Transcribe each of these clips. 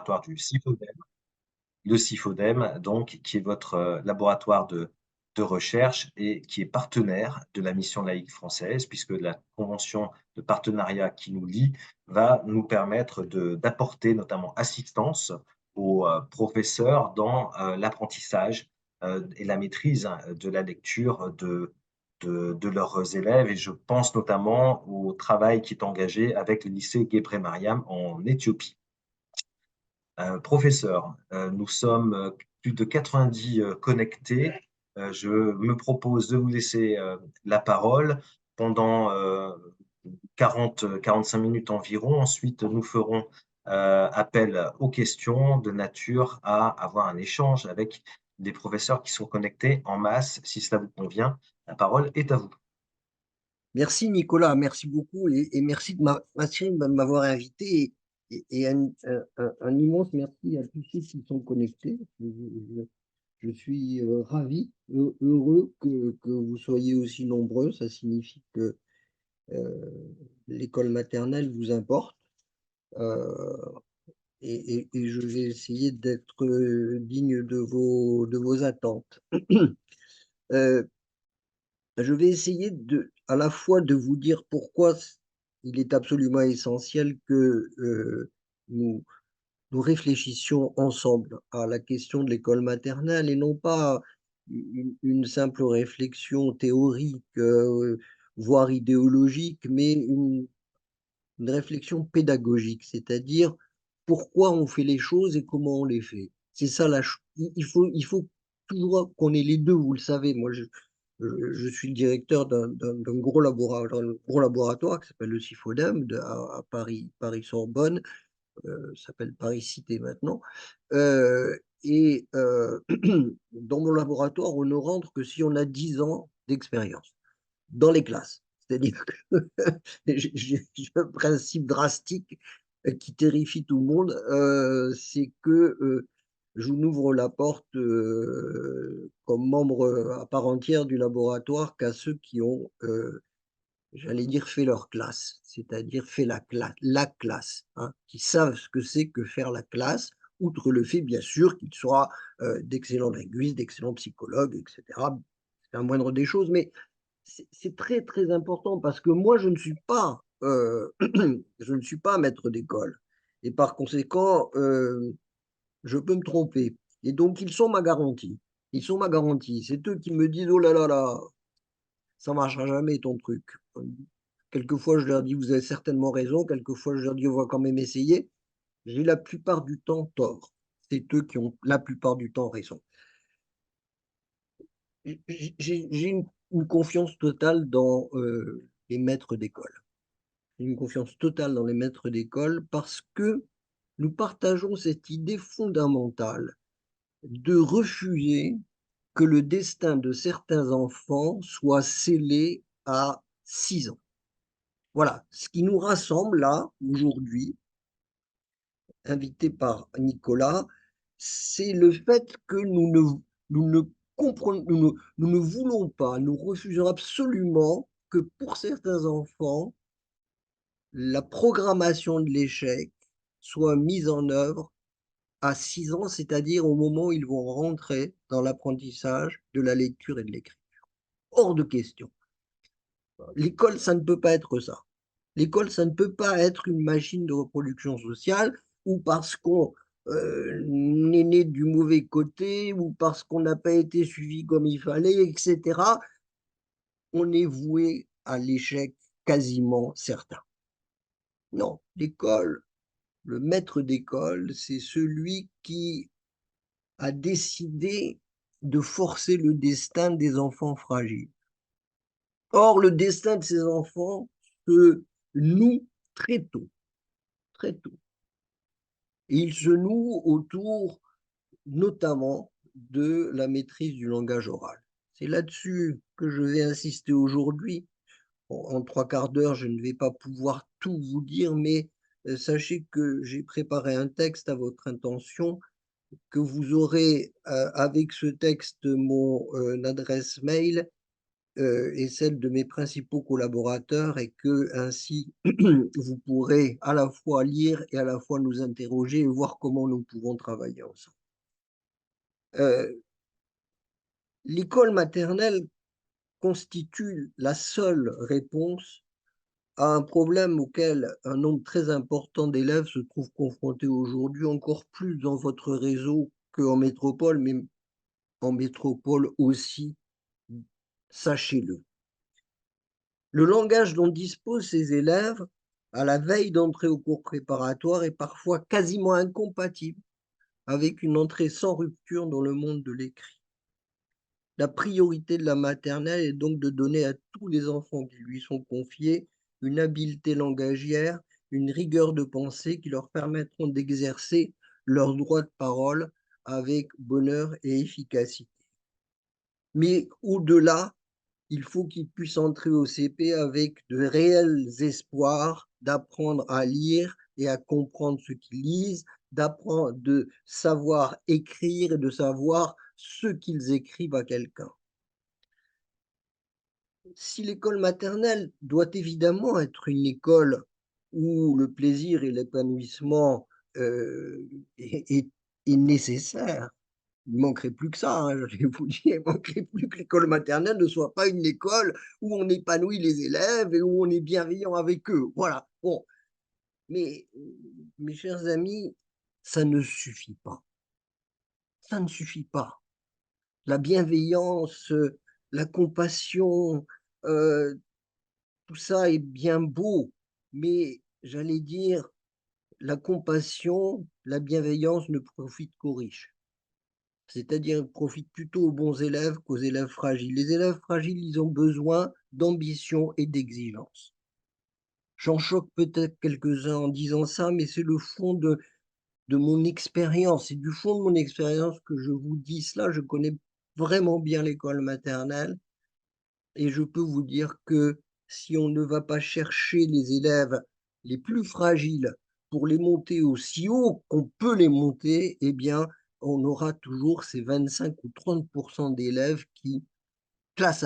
laboratoire du CIFODEM. Le CIFODEM, donc, qui est votre, laboratoire de recherche et qui est partenaire de la mission laïque française, puisque la convention de partenariat qui nous lie va nous permettre d'apporter notamment assistance aux, professeurs dans, l'apprentissage, et la maîtrise, hein, de la lecture de leurs élèves et je pense notamment au travail qui est engagé avec le lycée Gebre Mariam en Éthiopie. Professeur, nous sommes, plus de 90, connectés. Je me propose de vous laisser, la parole pendant, 40-45 minutes environ. Ensuite, nous ferons, appel aux questions de nature à avoir un échange avec des professeurs qui sont connectés en masse. Si cela vous convient, la parole est à vous. Merci Nicolas, merci beaucoup et merci de m'avoir invité et un immense merci à tous ceux qui sont connectés. Je suis ravi, heureux que vous soyez aussi nombreux. Ça signifie que l'école maternelle vous importe euh, et je vais essayer d'être digne de vos attentes. Euh, Je vais essayer à la fois de vous dire pourquoi il est absolument essentiel que nous, nous réfléchissions ensemble à la question de l'école maternelle et non pas une simple réflexion théorique, voire idéologique, mais une réflexion pédagogique, c'est-à-dire pourquoi on fait les choses et comment on les fait. C'est ça il faut toujours qu'on ait les deux, vous le savez. Moi, je suis le directeur d'un gros laboratoire qui s'appelle le CIFODEM à Paris, Paris-Sorbonne, s'appelle Paris Cité maintenant. Et dans mon laboratoire, on ne rentre que si on a 10 ans d'expérience dans les classes. C'est-à-dire que j'ai un principe drastique qui terrifie tout le monde, c'est que je n'ouvre la porte comme membre à part entière du laboratoire qu'à ceux qui ont, j'allais dire, fait leur classe, c'est-à-dire fait la classe, hein, qui savent ce que c'est que faire la classe, outre le fait, bien sûr, qu'ils soient d'excellents linguistes, d'excellents psychologues, etc. C'est la moindre des choses, mais c'est très, très important parce que moi, je ne suis pas, je ne suis pas maître d'école et par conséquent, je peux me tromper et donc ils sont ma garantie. Ils sont ma garantie. C'est eux qui me disent: «Oh là là là, ça marchera jamais ton truc». Quelquefois, je leur dis: «Vous avez certainement raison», quelquefois, je leur dis: «On va quand même essayer». J'ai la plupart du temps tort. C'est eux qui ont la plupart du temps raison. J'ai une confiance totale dans, les maîtres d'école. J'ai une confiance totale dans les maîtres d'école parce que nous partageons cette idée fondamentale de refuser que le destin de certains enfants soit scellé à 6 ans. Voilà, ce qui nous rassemble là, aujourd'hui, invité par Nicolas, c'est le fait que nous ne nous ne voulons pas, nous refusons absolument que pour certains enfants, la programmation de l'échec soit mise en œuvre à 6 ans, c'est-à-dire au moment où ils vont rentrer dans l'apprentissage de la lecture et de l'écriture. Hors de question. L'école, ça ne peut pas être ça. L'école, ça ne peut pas être une machine de reproduction sociale ou parce qu'on est né du mauvais côté ou parce qu'on n'a pas été suivi comme il fallait, etc. On est voué à l'échec quasiment certain. Non, l'école, le maître d'école, c'est celui qui a décidé de forcer le destin des enfants fragiles. Or, le destin de ces enfants se noue très tôt, très tôt. Et il se noue autour notamment de la maîtrise du langage oral. C'est là-dessus que je vais insister aujourd'hui. En 3/4 d'heure, je ne vais pas pouvoir tout vous dire, mais sachez que j'ai préparé un texte à votre intention, que vous aurez avec ce texte mon adresse mail et celle de mes principaux collaborateurs, et que ainsi vous pourrez à la fois lire et à la fois nous interroger et voir comment nous pouvons travailler ensemble. L'école maternelle constitue la seule réponse à un problème auquel un nombre très important d'élèves se trouvent confrontés aujourd'hui, encore plus dans votre réseau qu'en métropole, mais en métropole aussi, sachez-le. Le langage dont disposent ces élèves à la veille d'entrer au cours préparatoire est parfois quasiment incompatible avec une entrée sans rupture dans le monde de l'écrit. La priorité de la maternelle est donc de donner à tous les enfants qui lui sont confiés une habileté langagière, une rigueur de pensée qui leur permettront d'exercer leur droit de parole avec bonheur et efficacité. Mais au-delà, il faut qu'ils puissent entrer au CP avec de réels espoirs d'apprendre à lire et à comprendre ce qu'ils lisent, d'apprendre, de savoir écrire et de savoir ce qu'ils écrivent à quelqu'un. Si l'école maternelle doit évidemment être une école où le plaisir et l'épanouissement est nécessaire, il ne manquerait plus que ça, hein, je vais vous dire, il ne manquerait plus que l'école maternelle ne soit pas une école où on épanouit les élèves et où on est bienveillant avec eux. Voilà. Bon, mais mes chers amis, ça ne suffit pas. Ça ne suffit pas. La bienveillance, la compassion, euh, tout ça est bien beau, mais j'allais dire, la compassion, la bienveillance ne profitent qu'aux riches. C'est-à-dire, profitent plutôt aux bons élèves qu'aux élèves fragiles. Les élèves fragiles, ils ont besoin d'ambition et d'exigence. J'en choque peut-être quelques-uns en disant ça, mais c'est le fond de mon expérience. C'est du fond de mon expérience que je vous dis cela. Je connais vraiment bien l'école maternelle. Et je peux vous dire que si on ne va pas chercher les élèves les plus fragiles pour les monter aussi haut qu'on peut les monter, eh bien, on aura toujours ces 25 ou 30% d'élèves qui, classe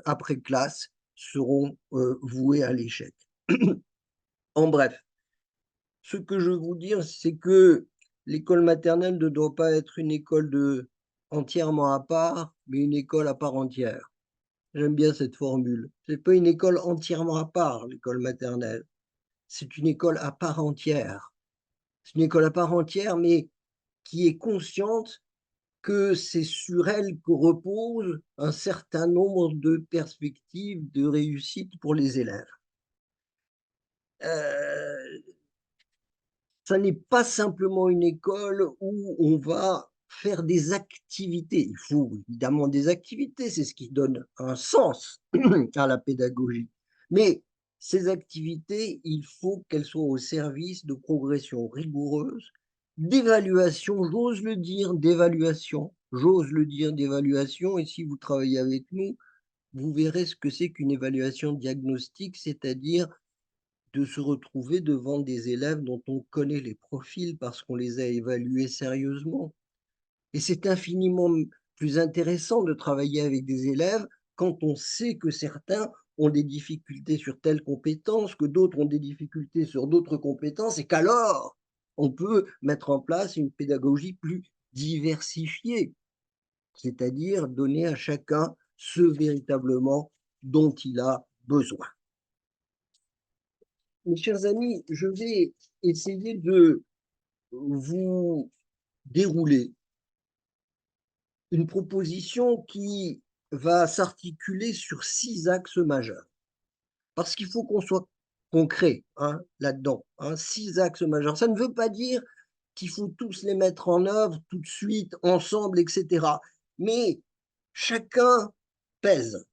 après classe, seront voués à l'échec. En bref, ce que je veux vous dire, c'est que l'école maternelle ne doit pas être une école entièrement à part, mais une école à part entière. J'aime bien cette formule. C'est pas une école entièrement à part, l'école maternelle. C'est une école à part entière. C'est une école à part entière, mais qui est consciente que c'est sur elle que repose un certain nombre de perspectives de réussite pour les élèves. Euh, Ça n'est pas simplement une école où on va faire des activités. Il faut évidemment des activités, c'est ce qui donne un sens à la pédagogie. Mais ces activités, il faut qu'elles soient au service de progression rigoureuse, d'évaluation, j'ose le dire, d'évaluation. Et si vous travaillez avec nous, vous verrez ce que c'est qu'une évaluation diagnostique, c'est-à-dire de se retrouver devant des élèves dont on connaît les profils parce qu'on les a évalués sérieusement. Et c'est infiniment plus intéressant de travailler avec des élèves quand on sait que certains ont des difficultés sur telle compétence, que d'autres ont des difficultés sur d'autres compétences, et qu'alors on peut mettre en place une pédagogie plus diversifiée, c'est-à-dire donner à chacun ce véritablement dont il a besoin. Mes chers amis, je vais essayer de vous dérouler une proposition qui va s'articuler sur 6 axes majeurs. Parce qu'il faut qu'on soit concret, hein, là-dedans. 6 axes majeurs. Ça ne veut pas dire qu'il faut tous les mettre en œuvre tout de suite, ensemble, etc. Mais chacun pèse.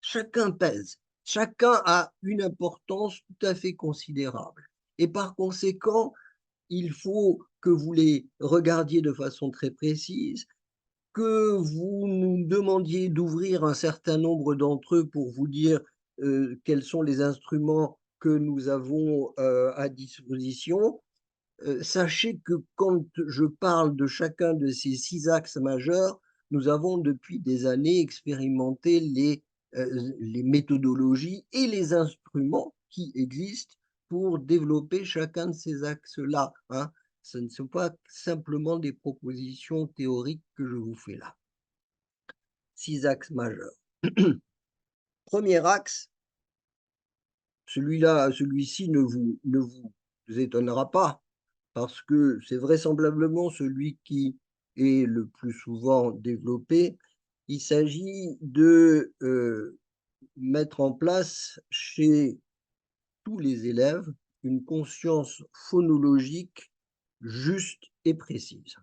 Chacun pèse. Chacun a une importance tout à fait considérable. Et par conséquent, il faut que vous les regardiez de façon très précise, que vous nous demandiez d'ouvrir un certain nombre d'entre eux pour vous dire quels sont les instruments que nous avons à disposition. Sachez que quand je parle de chacun de ces 6 axes majeurs, nous avons depuis des années expérimenté les les méthodologies et les instruments qui existent pour développer chacun de ces axes-là, hein. Ce ne sont pas simplement des propositions théoriques que je vous fais là. 6 axes majeurs. Premier axe, celui-ci ne vous étonnera pas parce que c'est vraisemblablement celui qui est le plus souvent développé. Il s'agit de, mettre en place chez tous les élèves une conscience phonologique juste et précise.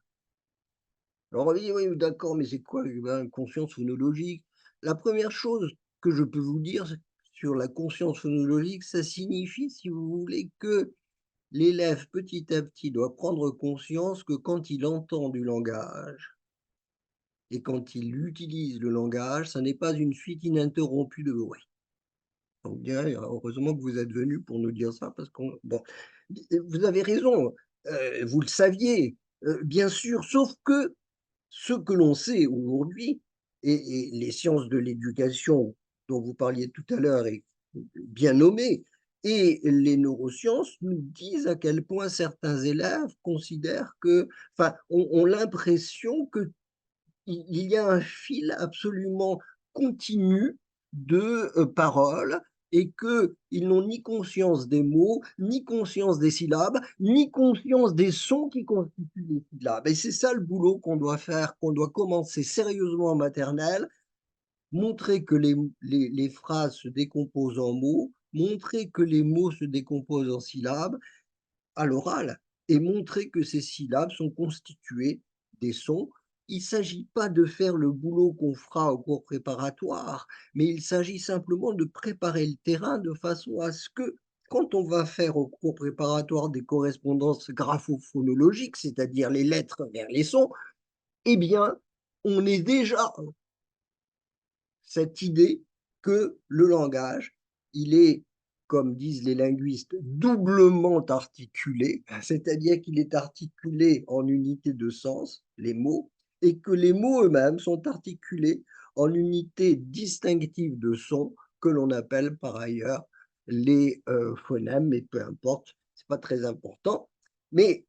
Alors on va dire: «Oui, d'accord, mais c'est quoi, conscience phonologique?» La première chose que je peux vous dire sur la conscience phonologique, ça signifie, si vous voulez, que l'élève, petit à petit, doit prendre conscience que quand il entend du langage et quand il utilise le langage, ça n'est pas une suite ininterrompue de bruit. On dirait, heureusement que vous êtes venu pour nous dire ça parce qu'on bon, vous avez raison, vous le saviez, bien sûr, sauf que ce que l'on sait aujourd'hui et les sciences de l'éducation dont vous parliez tout à l'heure est bien nommé et les neurosciences nous disent à quel point certains élèves considèrent que enfin, ont l'impression que il y a un fil absolument continu de, paroles et qu'ils n'ont ni conscience des mots, ni conscience des syllabes, ni conscience des sons qui constituent les syllabes et c'est ça le boulot qu'on doit faire, qu'on doit commencer sérieusement en maternelle, montrer que les phrases se décomposent en mots, montrer que les mots se décomposent en syllabes à l'oral et montrer que ces syllabes sont constituées des sons. Il ne s'agit pas de faire le boulot qu'on fera au cours préparatoire, mais il s'agit simplement de préparer le terrain de façon à ce que, quand on va faire au cours préparatoire des correspondances graphophonologiques, c'est-à-dire les lettres vers les sons, eh bien, on ait déjà cette idée que le langage, il est, comme disent les linguistes, doublement articulé, c'est-à-dire qu'il est articulé en unités de sens, les mots, et que les mots eux-mêmes sont articulés en unités distinctives de son que l'on appelle par ailleurs les phonèmes, mais peu importe, c'est pas très important. Mais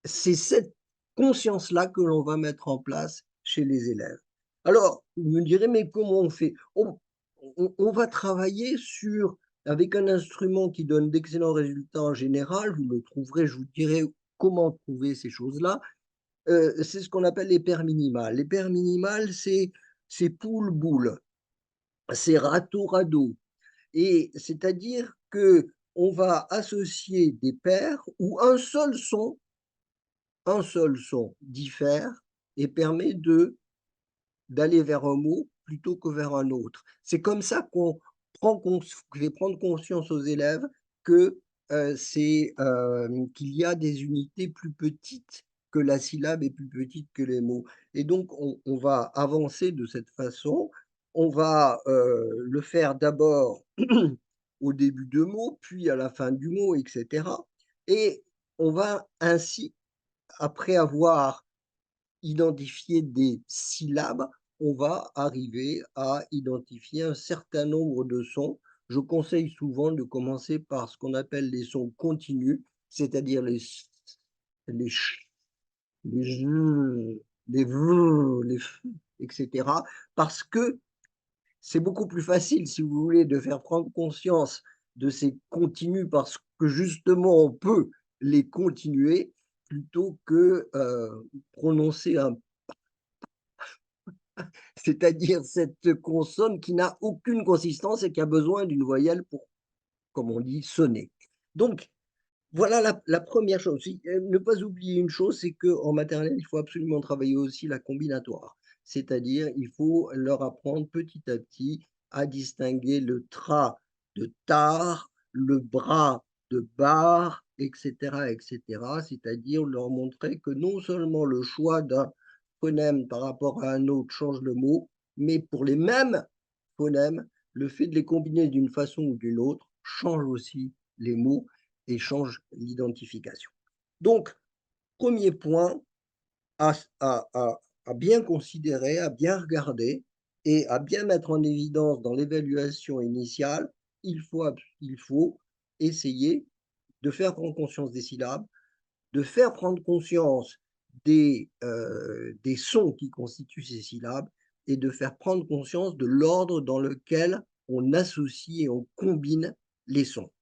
c'est cette conscience-là que l'on va mettre en place chez les élèves. Alors, vous me direz: «Mais comment on fait?» On va travailler sur avec un instrument qui donne d'excellents résultats en général, vous le trouverez, je vous dirai comment trouver ces choses-là. C'est ce qu'on appelle les paires minimales. Les paires minimales, c'est poule-boule, c'est râteau-radeau et c'est-à-dire qu'on va associer des paires où un seul son diffère et permet d'aller vers un mot plutôt que vers un autre. C'est comme ça qu'on fait prendre conscience aux élèves que, qu'il y a des unités plus petites, que la syllabe est plus petite que les mots et donc on va avancer de cette façon. On va, le faire d'abord au début de mot, puis à la fin du mot et cetera et on va ainsi après avoir identifié des syllabes, on va arriver à identifier un certain nombre de sons. Je conseille souvent de commencer par ce qu'on appelle les sons continus, c'est-à-dire les s, les ch, les j, les v, les f et cetera. Parce que c'est beaucoup plus facile, si vous voulez, de faire prendre conscience de ces continus parce que justement on peut les continuer plutôt que, prononcer un c'est-à-dire cette consonne qui n'a aucune consistance et qui a besoin d'une voyelle pour, comme on dit, sonner. Donc voilà la 1re chose. Ne pas oublier une chose, c'est qu'en maternelle, il faut absolument travailler aussi la combinatoire. C'est-à-dire, il faut leur apprendre petit à petit à distinguer le tra de tar, le bras de bar et cetera. C'est-à-dire leur montrer que non seulement le choix d'un phonème par rapport à un autre change le mot, mais pour les mêmes phonèmes, le fait de les combiner d'une façon ou d'une autre change aussi les mots et change l'identification. Donc, premier point à bien considérer, à bien regarder Et à bien mettre en évidence dans l'évaluation initiale, il faut essayer de faire prendre conscience des syllabes, de faire prendre conscience des sons qui constituent ces syllabes et de faire prendre conscience de l'ordre dans lequel on associe et on combine les sons.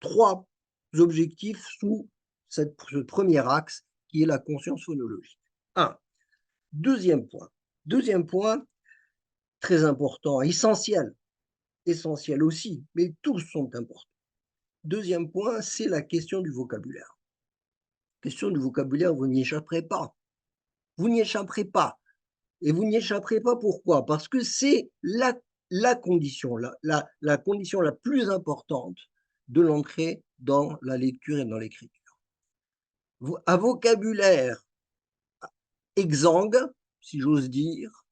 3 objectifs sous ce premier axe qui est la conscience phonologique. 1. Deuxième point, très important, essentiel aussi, mais tous sont importants. Deuxième point, c'est la question du vocabulaire. Question du vocabulaire, vous n'y échapperez pas. Vous n'y échapperez pas. Et vous n'y échapperez pas pourquoi? Parce que c'est la condition, la condition la plus importante de l'entrée dans la lecture et dans l'écriture. Un vocabulaire exsangue, si j'ose dire,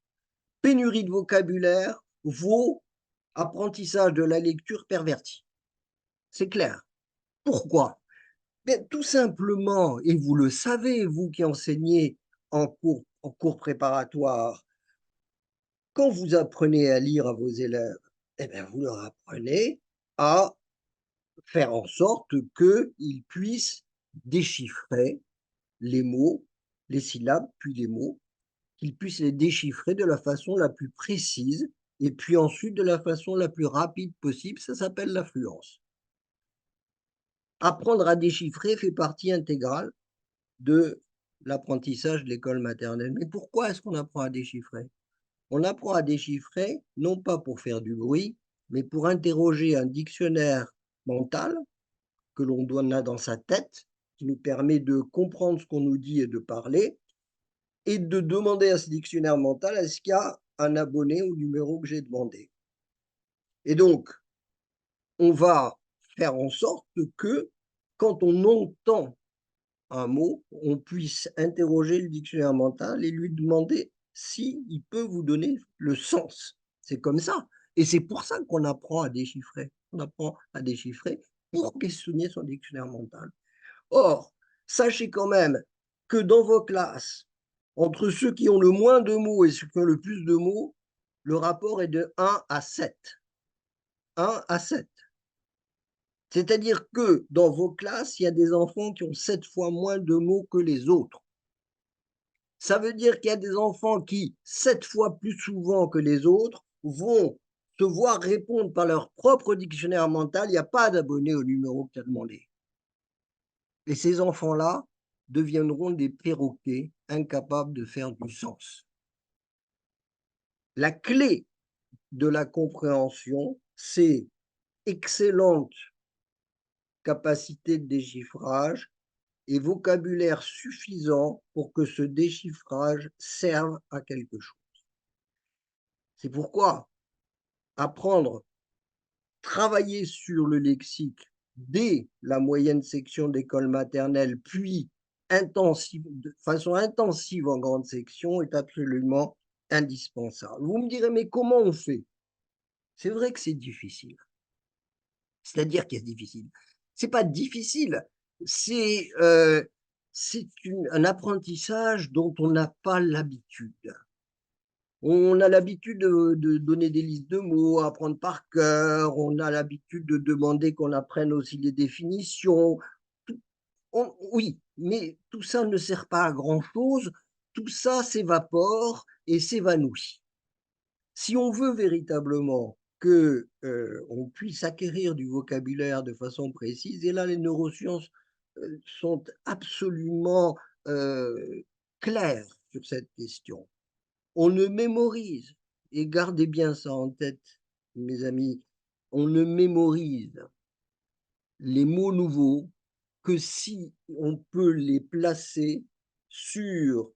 pénurie de vocabulaire vaut apprentissage de la lecture perverti. C'est clair. Pourquoi? Mais tout simplement, et vous le savez, vous qui enseignez en cours préparatoire, quand vous apprenez à lire à vos élèves, eh bien, vous leur apprenez à faire en sorte qu'ils puissent déchiffrer les mots, les syllabes, puis les mots, qu'ils puissent les déchiffrer de la façon la plus précise et puis ensuite de la façon la plus rapide possible. Ça s'appelle la fluence. Apprendre à déchiffrer fait partie intégrale de l'apprentissage de l'école maternelle. Mais pourquoi est-ce qu'on apprend à déchiffrer? On apprend à déchiffrer, non pas pour faire du bruit, mais pour interroger un dictionnaire mental que l'on a dans sa tête, qui nous permet de comprendre ce qu'on nous dit et de parler, et de demander à ce dictionnaire mental, est-ce qu'il y a un abonné au numéro que j'ai demandé? Et donc, on va faire en sorte que, quand on entend un mot, on puisse interroger le dictionnaire mental et lui demander s'il peut vous donner le sens. C'est comme ça. Et c'est pour ça qu'on apprend à déchiffrer. On apprend à déchiffrer pour questionner son dictionnaire mental. Or, sachez quand même que dans vos classes, entre ceux qui ont le moins de mots et ceux qui ont le plus de mots, le rapport est de 1 à 7. 1 à 7. C'est-à-dire que dans vos classes, il y a des enfants qui ont 7 fois moins de mots que les autres. Ça veut dire qu'il y a des enfants qui, 7 fois plus souvent que les autres, vont se voir répondre par leur propre dictionnaire mental, il n'y a pas d'abonné au numéro que tu as demandé. Et ces enfants-là deviendront des perroquets incapables de faire du sens. La clé de la compréhension, c'est excellente capacité de déchiffrage et vocabulaire suffisant pour que ce déchiffrage serve à quelque chose. C'est pourquoi apprendre, travailler sur le lexique dès la moyenne section d'école maternelle, puis de façon intensive en grande section est absolument indispensable. Vous me direz, mais comment on fait? C'est vrai que c'est difficile. C'est-à-dire qu'il est difficile. C'est pas difficile, c'est un apprentissage dont on n'a pas l'habitude. On a l'habitude de donner des listes de mots, apprendre par cœur, on a l'habitude de demander qu'on apprenne aussi les définitions. Oui, mais tout ça ne sert pas à grand-chose, tout ça s'évapore et s'évanouit. Si on veut véritablement que on puisse acquérir du vocabulaire de façon précise, et là les neurosciences sont absolument claires sur cette question. On ne mémorise, et gardez bien ça en tête, mes amis, on ne mémorise les mots nouveaux que si on peut les placer sur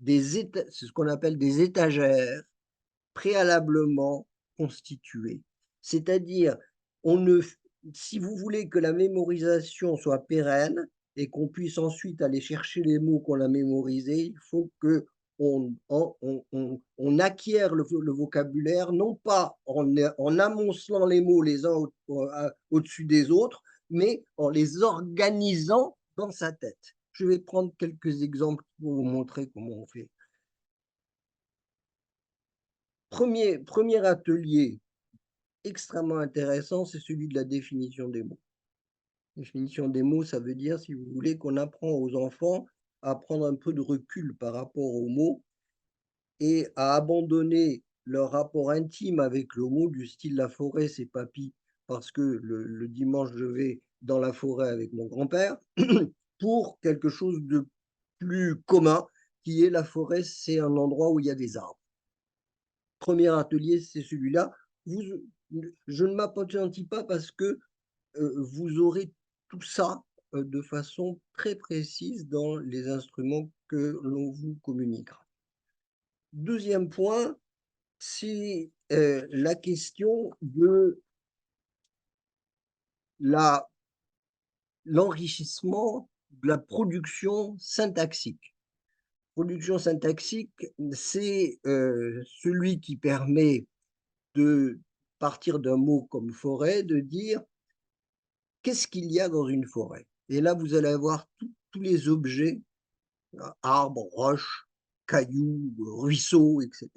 c'est ce qu'on appelle des étagères préalablement constituées. C'est-à-dire, si vous voulez que la mémorisation soit pérenne et qu'on puisse ensuite aller chercher les mots qu'on a mémorisés, il faut que on acquiert le vocabulaire, non pas en amoncelant les mots les uns au-dessus des autres, mais en les organisant dans sa tête. Je vais prendre quelques exemples pour vous montrer comment on fait. Premier atelier extrêmement intéressant, c'est celui de la définition des mots. Définition des mots, ça veut dire, si vous voulez, qu'on apprend aux enfants à prendre un peu de recul par rapport aux mots et à abandonner leur rapport intime avec le mot, du style la forêt, c'est papy, parce que le dimanche, je vais dans la forêt avec mon grand-père, pour quelque chose de plus commun, qui est la forêt, c'est un endroit où il y a des arbres. Premier atelier, c'est celui-là. Vous, je ne m'appesantis pas parce que vous aurez tout ça de façon très précise dans les instruments que l'on vous communiquera. Deuxième point, c'est la question de l'enrichissement de la production syntaxique. Production syntaxique, c'est celui qui permet de partir d'un mot comme forêt, de dire qu'est-ce qu'il y a dans une forêt. Et là, vous allez avoir tous les objets, arbres, roches, cailloux, ruisseaux, etc.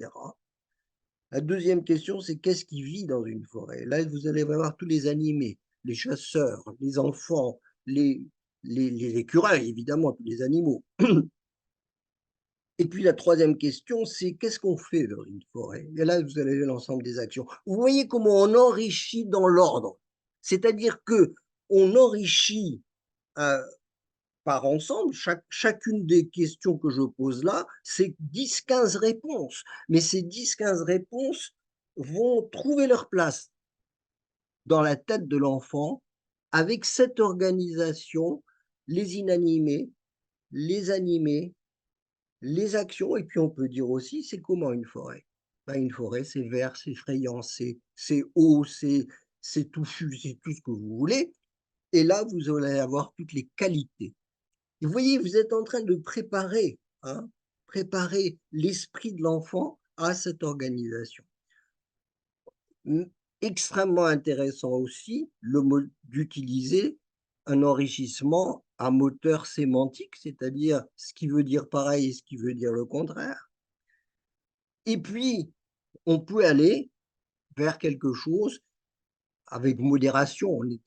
La deuxième question, c'est qu'est-ce qui vit dans une forêt? Là, vous allez avoir tous les animés, les chasseurs, les enfants, les écureuils, évidemment, tous les animaux. Et puis la troisième question, c'est qu'est-ce qu'on fait dans une forêt? Et là, vous avez l'ensemble des actions. Vous voyez comment on enrichit dans l'ordre. C'est-à-dire que on enrichit par ensemble. Chacune des questions que je pose là, c'est 10-15 réponses. Mais ces 10-15 réponses vont trouver leur place dans la tête de l'enfant avec cette organisation, les inanimés, les animés, les actions. Et puis on peut dire aussi, c'est comment une forêt? Ben, une forêt, c'est vert, c'est effrayant, c'est haut, c'est touffu, c'est tout ce que vous voulez. Et là, vous allez avoir toutes les qualités. Vous voyez, vous êtes en train de préparer, hein, préparer l'esprit de l'enfant à cette organisation. Extrêmement intéressant aussi d'utiliser un enrichissement à moteur sémantique, c'est-à-dire ce qui veut dire pareil et ce qui veut dire le contraire. Et puis, on peut aller vers quelque chose avec modération. On est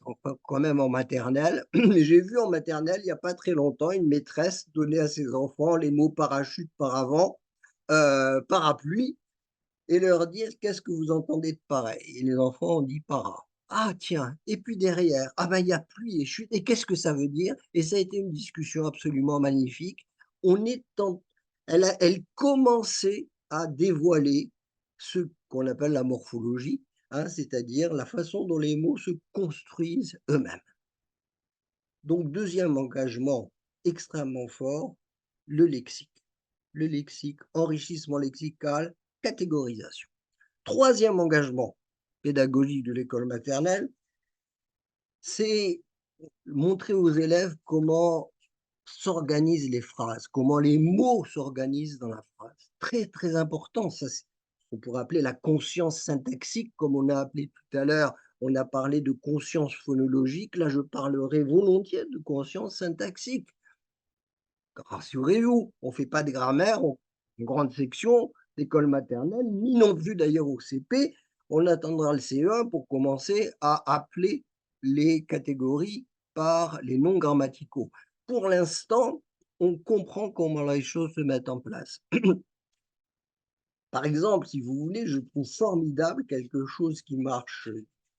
quand même en maternelle. J'ai vu en maternelle, il n'y a pas très longtemps, une maîtresse donner à ses enfants les mots parachute, paravent, parapluie, et leur dire qu'est-ce que vous entendez de pareil. Et les enfants ont dit para. Ah tiens, et puis derrière, ah ben il y a pluie et chute, et qu'est-ce que ça veut dire? Et ça a été une discussion absolument magnifique. On est en... elle commençait à dévoiler ce qu'on appelle la morphologie, hein, c'est-à-dire la façon dont les mots se construisent eux-mêmes. Donc, deuxième engagement extrêmement fort, le lexique. Le lexique, enrichissement lexical, catégorisation. Troisième engagement pédagogique de l'école maternelle, c'est montrer aux élèves comment s'organisent les phrases, comment les mots s'organisent dans la phrase. Très, très important. Ça, on pourrait appeler la conscience syntaxique, comme on a appelé tout à l'heure. On a parlé de conscience phonologique. Là, je parlerai volontiers de conscience syntaxique. Rassurez-vous, on ne fait pas de grammaire en grande section d'école maternelle, ni non plus d'ailleurs au CP. On attendra le CE1 pour commencer à appeler les catégories par les noms grammaticaux. Pour l'instant, on comprend comment les choses se mettent en place. Par exemple, si vous voulez, je trouve formidable quelque chose qui marche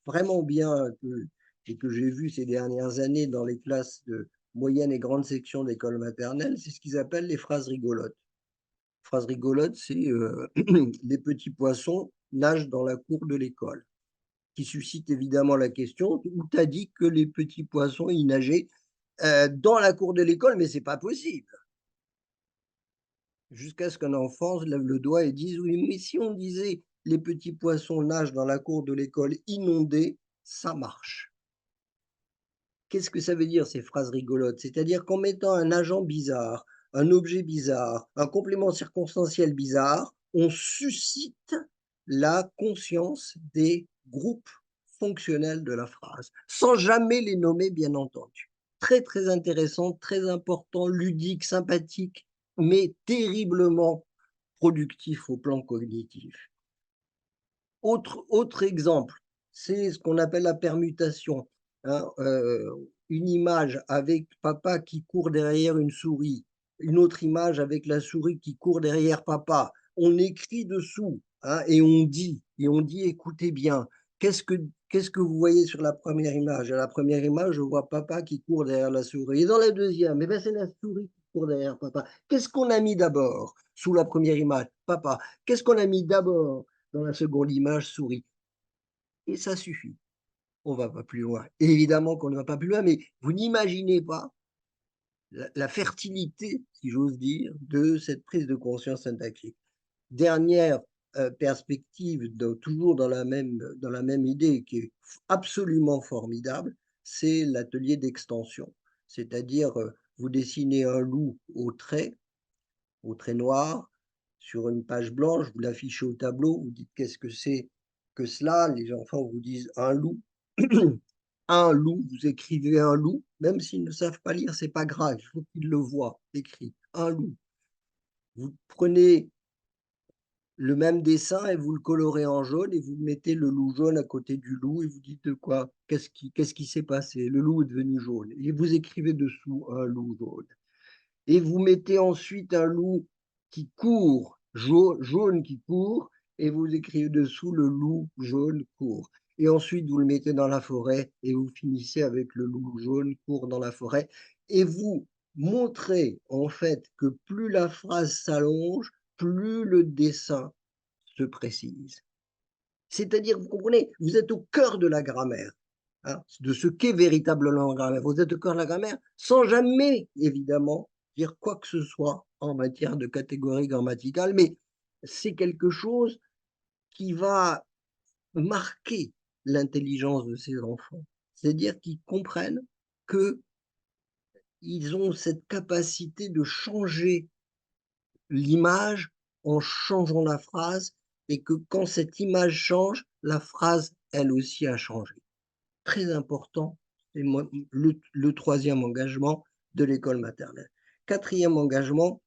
vraiment bien et que j'ai vu ces dernières années dans les classes de moyenne et grande section d'école maternelle, c'est ce qu'ils appellent les phrases rigolotes. Phrase rigolote, c'est les petits poissons nagent dans la cour de l'école, qui suscite évidemment la question où tu as dit que les petits poissons y nageaient dans la cour de l'école, mais c'est pas possible. Jusqu'à ce qu'un enfant se lève le doigt et dise oui, mais si on disait les petits poissons nagent dans la cour de l'école inondée, ça marche. Qu'est-ce que ça veut dire ces phrases rigolotes? C'est-à-dire qu'en mettant un agent bizarre, un objet bizarre, un complément circonstanciel bizarre, on suscite la conscience des groupes fonctionnels de la phrase, sans jamais les nommer, bien entendu. Très, très intéressant, très important, ludique, sympathique, mais terriblement productif au plan cognitif. Autre exemple, c'est ce qu'on appelle la permutation, hein, une image avec papa qui court derrière une souris, une autre image avec la souris qui court derrière papa. On écrit dessous, hein, et on dit: «Écoutez bien, qu'est-ce que vous voyez sur la première image?» À la première image, je vois papa qui court derrière la souris et dans la deuxième, eh ben, c'est la souris qui court derrière papa. Qu'est-ce qu'on a mis d'abord sous la première image? Papa. Qu'est-ce qu'on a mis d'abord dans la seconde image? Souris. Et ça suffit. On va pas plus loin. Évidemment qu'on ne va pas plus loin, mais vous n'imaginez pas la fertilité, si j'ose dire, de cette prise de conscience syntaxique. Dernière perspective, toujours dans la même idée, qui est absolument formidable, c'est l'atelier d'extension. C'est-à-dire, vous dessinez un loup au trait noir, sur une page blanche, vous l'affichez au tableau, vous dites: «Qu'est-ce que c'est que cela?» Les enfants vous disent: «Un loup». Un loup, vous écrivez un loup, même s'ils ne savent pas lire, c'est pas grave, il faut qu'ils le voient écrit, un loup. Vous prenez le même dessin et vous le colorez en jaune et vous mettez le loup jaune à côté du loup et vous dites quoi? Qu'est-ce qui s'est passé? Le loup est devenu jaune et vous écrivez dessous un loup jaune. Et vous mettez ensuite un loup qui court, jaune qui court, et vous écrivez dessous le loup jaune court. Et ensuite, vous le mettez dans la forêt et vous finissez avec le loup jaune court dans la forêt. Et vous montrez en fait que plus la phrase s'allonge, plus le dessin se précise. C'est-à-dire, vous comprenez, vous êtes au cœur de la grammaire, hein, de ce qu'est véritablement la grammaire. Vous êtes au cœur de la grammaire sans jamais, évidemment, dire quoi que ce soit en matière de catégorie grammaticale, mais c'est quelque chose qui va marquer l'intelligence de ces enfants. C'est-à-dire qu'ils comprennent qu'ils ont cette capacité de changer l'image en changeant la phrase et que quand cette image change, la phrase, elle aussi, a changé. Très important, c'est le troisième engagement de l'école maternelle. Quatrième engagement,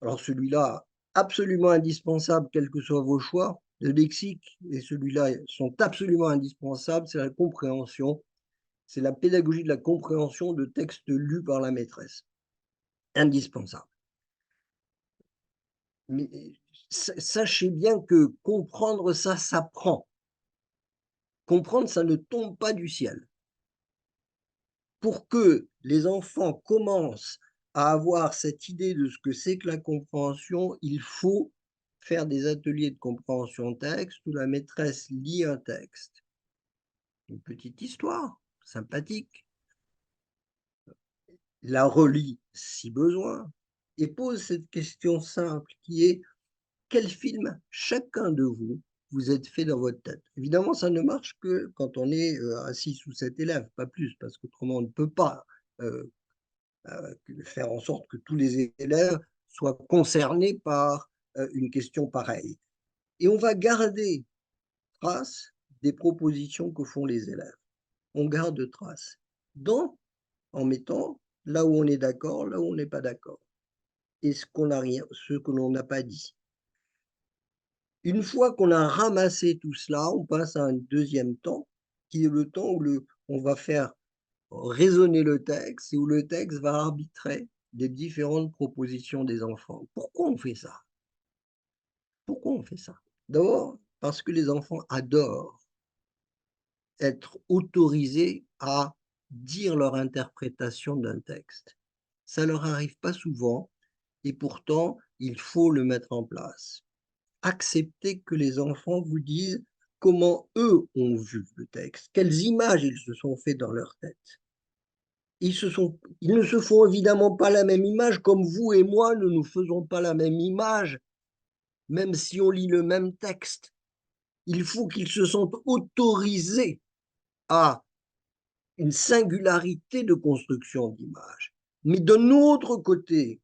alors celui-là, absolument indispensable, quels que soient vos choix, le lexique et celui-là sont absolument indispensables, c'est la compréhension, c'est la pédagogie de la compréhension de textes lus par la maîtresse. Indispensable. Mais sachez bien que comprendre ça s'apprend. Comprendre, ça ne tombe pas du ciel. Pour que les enfants commencent à avoir cette idée de ce que c'est que la compréhension, il faut faire des ateliers de compréhension texte où la maîtresse lit un texte, une petite histoire sympathique, la relit si besoin et pose cette question simple qui est: quel film chacun de vous vous êtes fait dans votre tête? Évidemment, ça ne marche que quand on est à 6 ou 7 élèves, pas plus, parce qu'autrement on ne peut pas faire en sorte que tous les élèves soient concernés par une question pareille. Et on va garder trace des propositions que font les élèves. On garde trace dans, en mettant là où on est d'accord, là où on n'est pas d'accord, et ce qu'on a rien, ce que l'on n'a pas dit. Une fois qu'on a ramassé tout cela, on passe à un deuxième temps, qui est le temps où on va faire raisonner le texte et où le texte va arbitrer des différentes propositions des enfants. Pourquoi on fait ça? Pourquoi on fait ça? D'abord, parce que les enfants adorent être autorisés à dire leur interprétation d'un texte. Ça leur arrive pas souvent et pourtant, il faut le mettre en place. Accepter que les enfants vous disent comment eux ont vu le texte, quelles images ils se sont fait dans leur tête. Ils ne se font évidemment pas la même image, comme vous et moi ne nous faisons pas la même image, même si on lit le même texte. Il faut qu'ils se sentent autorisés à une singularité de construction d'image. Mais d'un autre côté,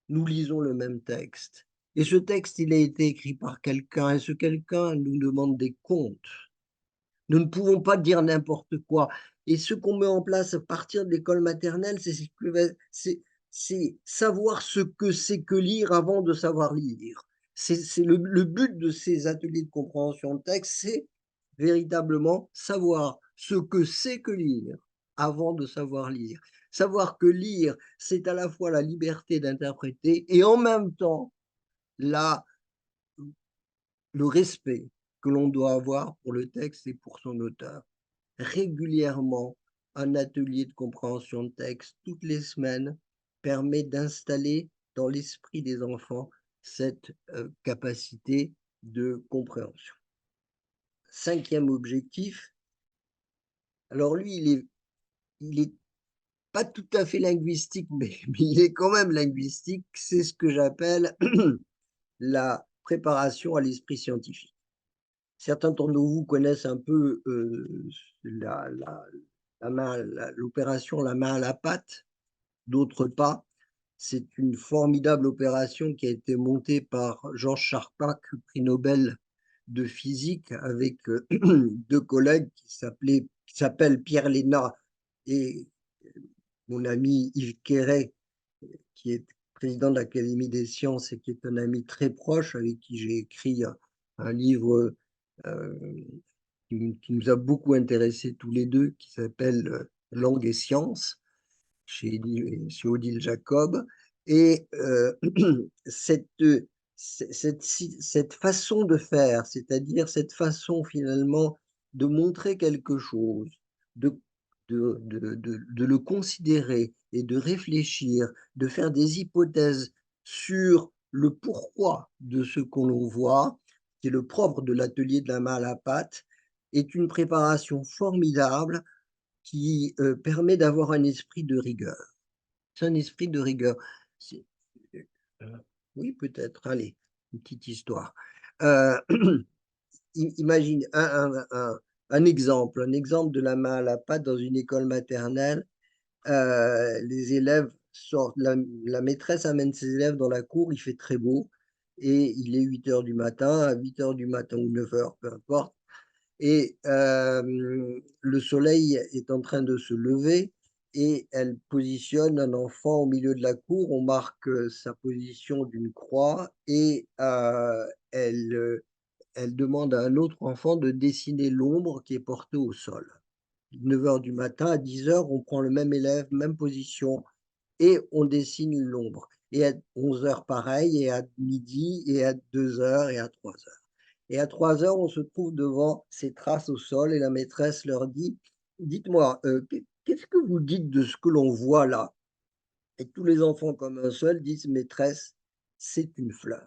nous lisons le même texte. Et ce texte, il a été écrit par quelqu'un, et ce quelqu'un nous demande des comptes. Nous ne pouvons pas dire n'importe quoi. Et ce qu'on met en place à partir de l'école maternelle, c'est savoir ce que c'est que lire avant de savoir lire. C'est le but de ces ateliers de compréhension de texte, c'est véritablement savoir ce que c'est que lire avant de savoir lire. Savoir que lire, c'est à la fois la liberté d'interpréter et en même temps la le respect que l'on doit avoir pour le texte et pour son auteur. Régulièrement, un atelier de compréhension de texte toutes les semaines permet d'installer dans l'esprit des enfants cette capacité de compréhension. Cinquième objectif, alors lui, il est pas tout à fait linguistique, mais il est quand même linguistique, c'est ce que j'appelle la préparation à l'esprit scientifique. Certains d'entre vous connaissent un peu la, la, l'opération La main à la pâte, d'autres pas. C'est une formidable opération qui a été montée par Georges Charpak, prix Nobel de physique, avec deux collègues qui s'appellent Pierre Lénat et mon ami Yves Quéret, qui est président de l'Académie des sciences et qui est un ami très proche, avec qui j'ai écrit un livre euh, qui nous a beaucoup intéressés tous les deux, qui s'appelle Langue et sciences, chez Odile Jacob. Et cette, cette façon de faire, c'est-à-dire cette façon finalement de montrer quelque chose, de, de le considérer et de réfléchir, de faire des hypothèses sur le pourquoi de ce qu'on voit, qui est le propre de l'atelier de la main à la pâte, est une préparation formidable qui permet d'avoir un esprit de rigueur. C'est un esprit de rigueur. Euh, oui, peut-être. Allez, une petite histoire. Euh, imagine un exemple de la main à la pâte dans une école maternelle. Les élèves sortent, la maîtresse amène ses élèves dans la cour, il fait très beau, et il est 8 heures du matin, à 8 heures du matin ou 9 heures, peu importe, et le soleil est en train de se lever et elle positionne un enfant au milieu de la cour. On marque sa position d'une croix et elle demande à un autre enfant de dessiner l'ombre qui est portée au sol. 9 heures du matin, à 10 heures, on prend le même élève, même position, et on dessine l'ombre. Et à 11 heures, pareil, et à midi, et à 2 heures, et à 3 heures. Et à 3 heures, on se trouve devant ces traces au sol, et la maîtresse leur dit, dites-moi, qu'est-ce que vous dites de ce que l'on voit là? Et tous les enfants, comme un seul, disent, maîtresse, c'est une fleur.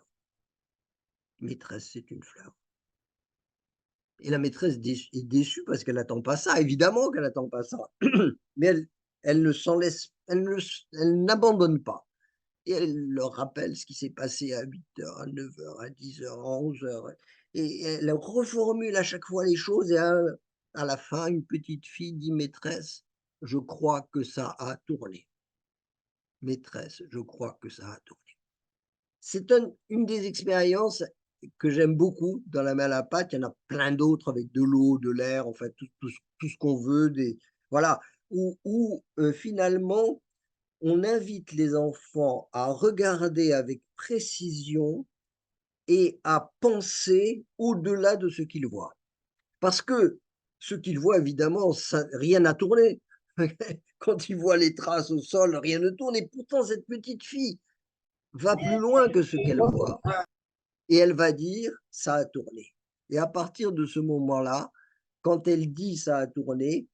Maîtresse, c'est une fleur. Et la maîtresse est déçue parce qu'elle n'attend pas ça. Évidemment qu'elle n'attend pas ça. Mais elle ne s'en laisse, elle n'abandonne pas. Et elle leur rappelle ce qui s'est passé à 8 heures, à 9 heures, à 10 heures, à 11 heures. Et elle reformule à chaque fois les choses. Et à la fin, une petite fille dit, maîtresse, je crois que ça a tourné. Maîtresse, je crois que ça a tourné. C'est une des expériences que j'aime beaucoup dans la main à la pâte. Il y en a plein d'autres avec de l'eau, de l'air, en fait, tout ce qu'on veut. Voilà, où finalement, on invite les enfants à regarder avec précision et à penser au-delà de ce qu'ils voient. Parce que ce qu'ils voient, évidemment, rien n'a tourné. Quand ils voient les traces au sol, rien ne tourne. Et pourtant, cette petite fille va plus loin que ce qu'elle voit. Et elle va dire, ça a tourné. Et à partir de ce moment-là, quand elle dit ça a tourné,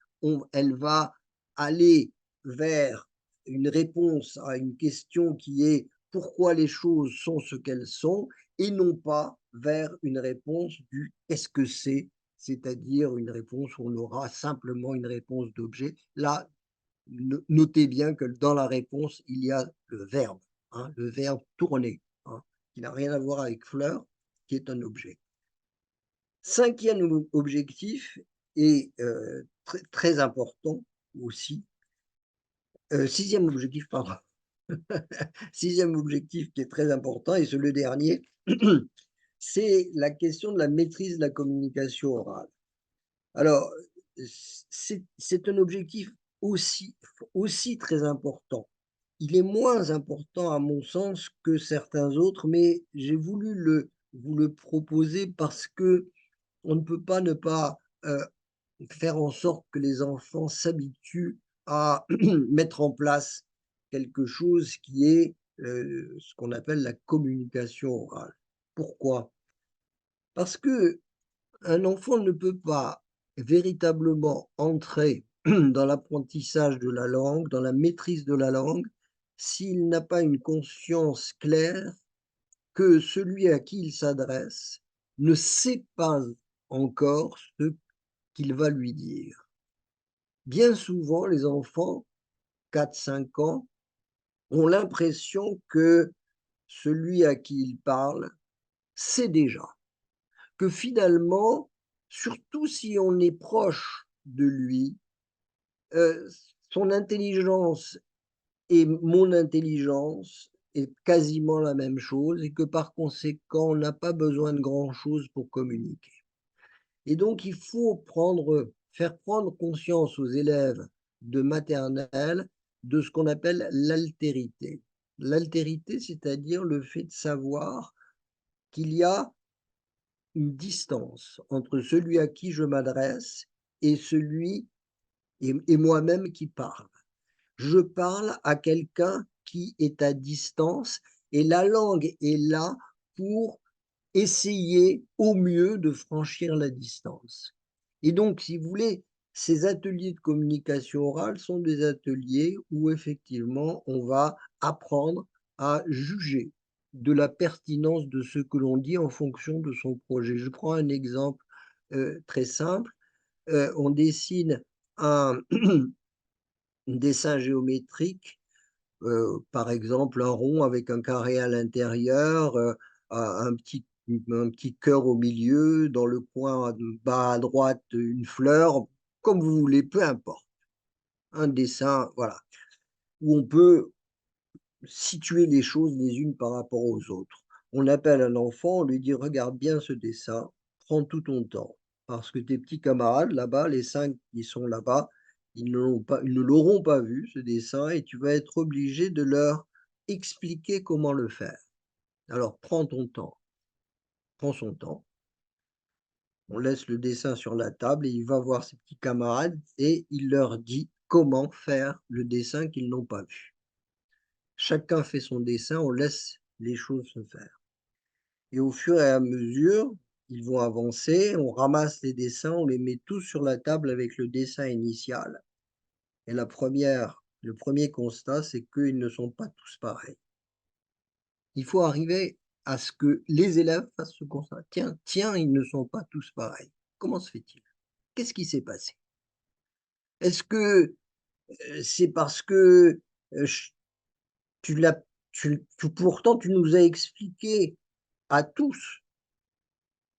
elle va aller vers une réponse à une question qui est pourquoi les choses sont ce qu'elles sont, et non pas vers une réponse du est-ce que c'est-à-dire une réponse où on aura simplement une réponse d'objet. Là, notez bien que dans la réponse, il y a le verbe tourner, hein, qui n'a rien à voir avec fleur, qui est un objet. Cinquième objectif, et très, très important aussi, sixième objectif, pardon, sixième objectif qui est très important, et c'est le dernier, c'est la question de la maîtrise de la communication orale. Alors, c'est un objectif aussi très important il est moins important à mon sens que certains autres, mais j'ai voulu vous le proposer parce que on ne peut pas ne pas, faire en sorte que les enfants s'habituent à mettre en place quelque chose qui est, ce qu'on appelle la communication orale. Pourquoi? Parce qu'un enfant ne peut pas véritablement entrer dans l'apprentissage de la langue, dans la maîtrise de la langue, s'il n'a pas une conscience claire que celui à qui il s'adresse ne sait pas encore ce qu'il va lui dire. Bien souvent, les enfants, 4, 5 ans, ont l'impression que celui à qui ils parlent sait déjà, que finalement, surtout si on est proche de lui, heu, son intelligence et mon intelligence est quasiment la même chose et que par conséquent, on n'a pas besoin de grand chose pour communiquer. Et donc il faut faire prendre conscience aux élèves de maternelle de ce qu'on appelle l'altérité. L'altérité, c'est-à-dire le fait de savoir qu'il y a une distance entre celui à qui je m'adresse et celui et moi-même qui parle. Je parle à quelqu'un qui est à distance et la langue est là pour essayer au mieux de franchir la distance. Et donc, si vous voulez, ces ateliers de communication orale sont des ateliers où effectivement on va apprendre à juger de la pertinence de ce que l'on dit en fonction de son projet. Je prends un exemple très simple. On dessine un dessin géométrique, par exemple, un rond avec un carré à l'intérieur, un petit cœur au milieu, dans le coin bas à droite, une fleur, comme vous voulez, peu importe. Un dessin, voilà, où on peut situer les choses les unes par rapport aux autres. On appelle un enfant, on lui dit: «Regarde bien ce dessin, prends tout ton temps, parce que tes petits camarades là-bas, les 5 qui sont là-bas, ils ne l'auront pas vu ce dessin et tu vas être obligé de leur expliquer comment le faire. Alors prends ton temps». Prend son temps, on laisse le dessin sur la table et il va voir ses petits camarades et il leur dit comment faire le dessin qu'ils n'ont pas vu. Chacun fait son dessin, on laisse les choses se faire. Et au fur et à mesure, ils vont avancer, on ramasse les dessins, on les met tous sur la table avec le dessin initial. Et le premier constat, c'est qu'ils ne sont pas tous pareils. Il faut arriver à ce que les élèves fassent ce constat. Tiens, tiens, ils ne sont pas tous pareils. Comment se fait-il? Qu'est-ce qui s'est passé? Est-ce que, c'est parce que, ch tu l'as pourtant tu nous as expliqué à tous,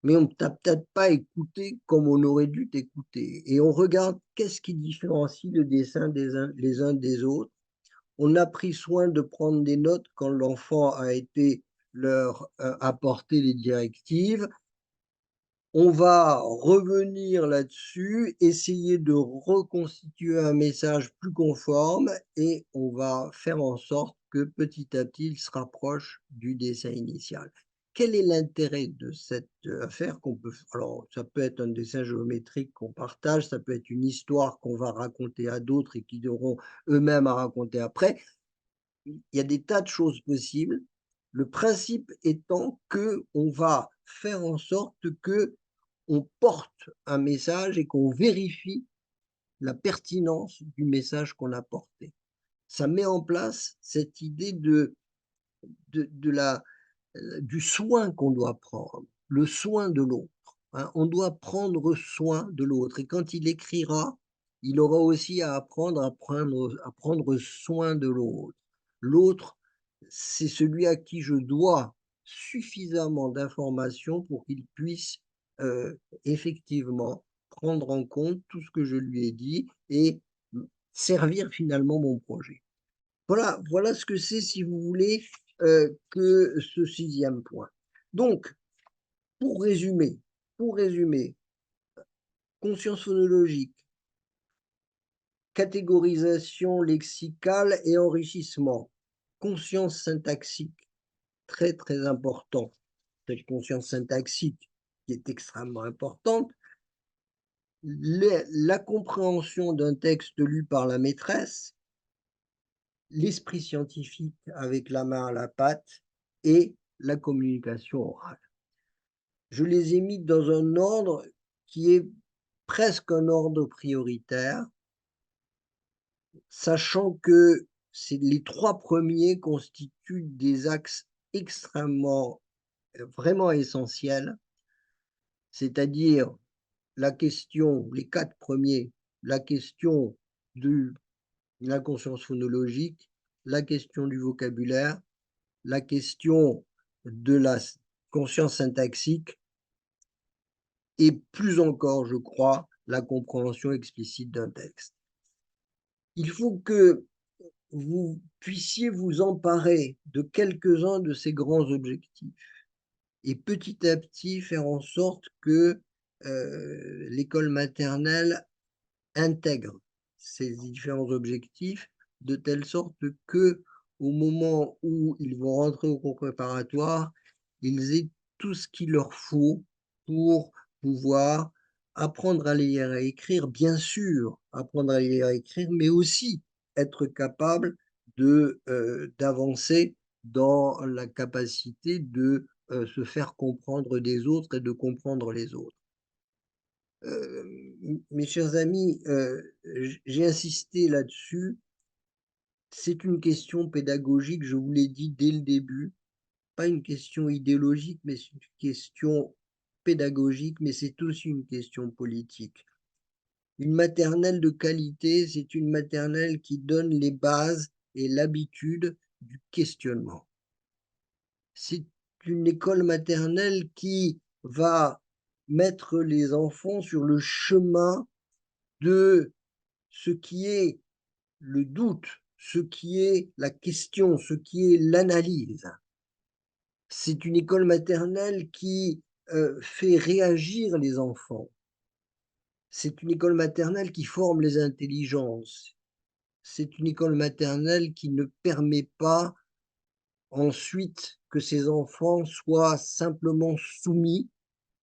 mais on ne t'a peut-être pas écouté comme on aurait dû t'écouter et on regarde qu'est-ce qui différencie le dessin les uns des autres. On a pris soin de prendre des notes quand l'enfant a été leur, apporter les directives. On va revenir là-dessus, essayer de reconstituer un message plus conforme et on va faire en sorte que petit à petit, il se rapproche du dessin initial. Quel est l'intérêt de cette, affaire qu'on peut alors ça peut être un dessin géométrique qu'on partage, ça peut être une histoire qu'on va raconter à d'autres et qui auront eux-mêmes à raconter après. Il y a des tas de choses possibles. Le principe étant que on va faire en sorte que on porte un message et qu'on vérifie la pertinence du message qu'on a porté. Ça met en place cette idée de la du soin qu'on doit prendre, le soin de l'autre, hein. On doit prendre soin de l'autre et quand il écrira, il aura aussi à apprendre à prendre soin de l'autre. L'autre, c'est celui à qui je dois suffisamment d'informations pour qu'il puisse, effectivement prendre en compte tout ce que je lui ai dit et servir finalement mon projet. Voilà ce que c'est, si vous voulez, que ce sixième point. Donc, pour résumer pour résumer, conscience phonologique, catégorisation lexicale et enrichissement. Conscience syntaxique, très très important. Cette conscience syntaxique qui est extrêmement importante. La compréhension d'un texte lu par la maîtresse, l'esprit scientifique avec la main à la pâte et la communication orale. Je les ai mis dans un ordre qui est presque un ordre prioritaire, sachant que les 3 premiers constituent des axes extrêmement, vraiment essentiels, c'est-à-dire la question, les 4 premiers, la question de la conscience phonologique, la question du vocabulaire, la question de la conscience syntaxique et plus encore, je crois, la compréhension explicite d'un texte. Il faut que vous puissiez vous emparer de quelques-uns de ces grands objectifs et petit à petit faire en sorte que l'école maternelle intègre ces différents objectifs de telle sorte que, au moment où ils vont rentrer au cours préparatoire, ils aient tout ce qu'il leur faut pour pouvoir apprendre à lire et à écrire, bien sûr, apprendre à lire et à écrire, mais aussi être capable d'avancer dans la capacité de se faire comprendre des autres et de comprendre les autres. Mes chers amis, j'ai insisté là-dessus. C'est une question pédagogique, je vous l'ai dit dès le début, pas une question idéologique, mais c'est une question pédagogique, mais c'est aussi une question politique. Une maternelle de qualité, c'est une maternelle qui donne les bases et l'habitude du questionnement. C'est une école maternelle qui va mettre les enfants sur le chemin de ce qui est le doute, ce qui est la question, ce qui est l'analyse. C'est une école maternelle qui fait réagir les enfants. C'est une école maternelle qui forme les intelligences. C'est une école maternelle qui ne permet pas ensuite que ces enfants soient simplement soumis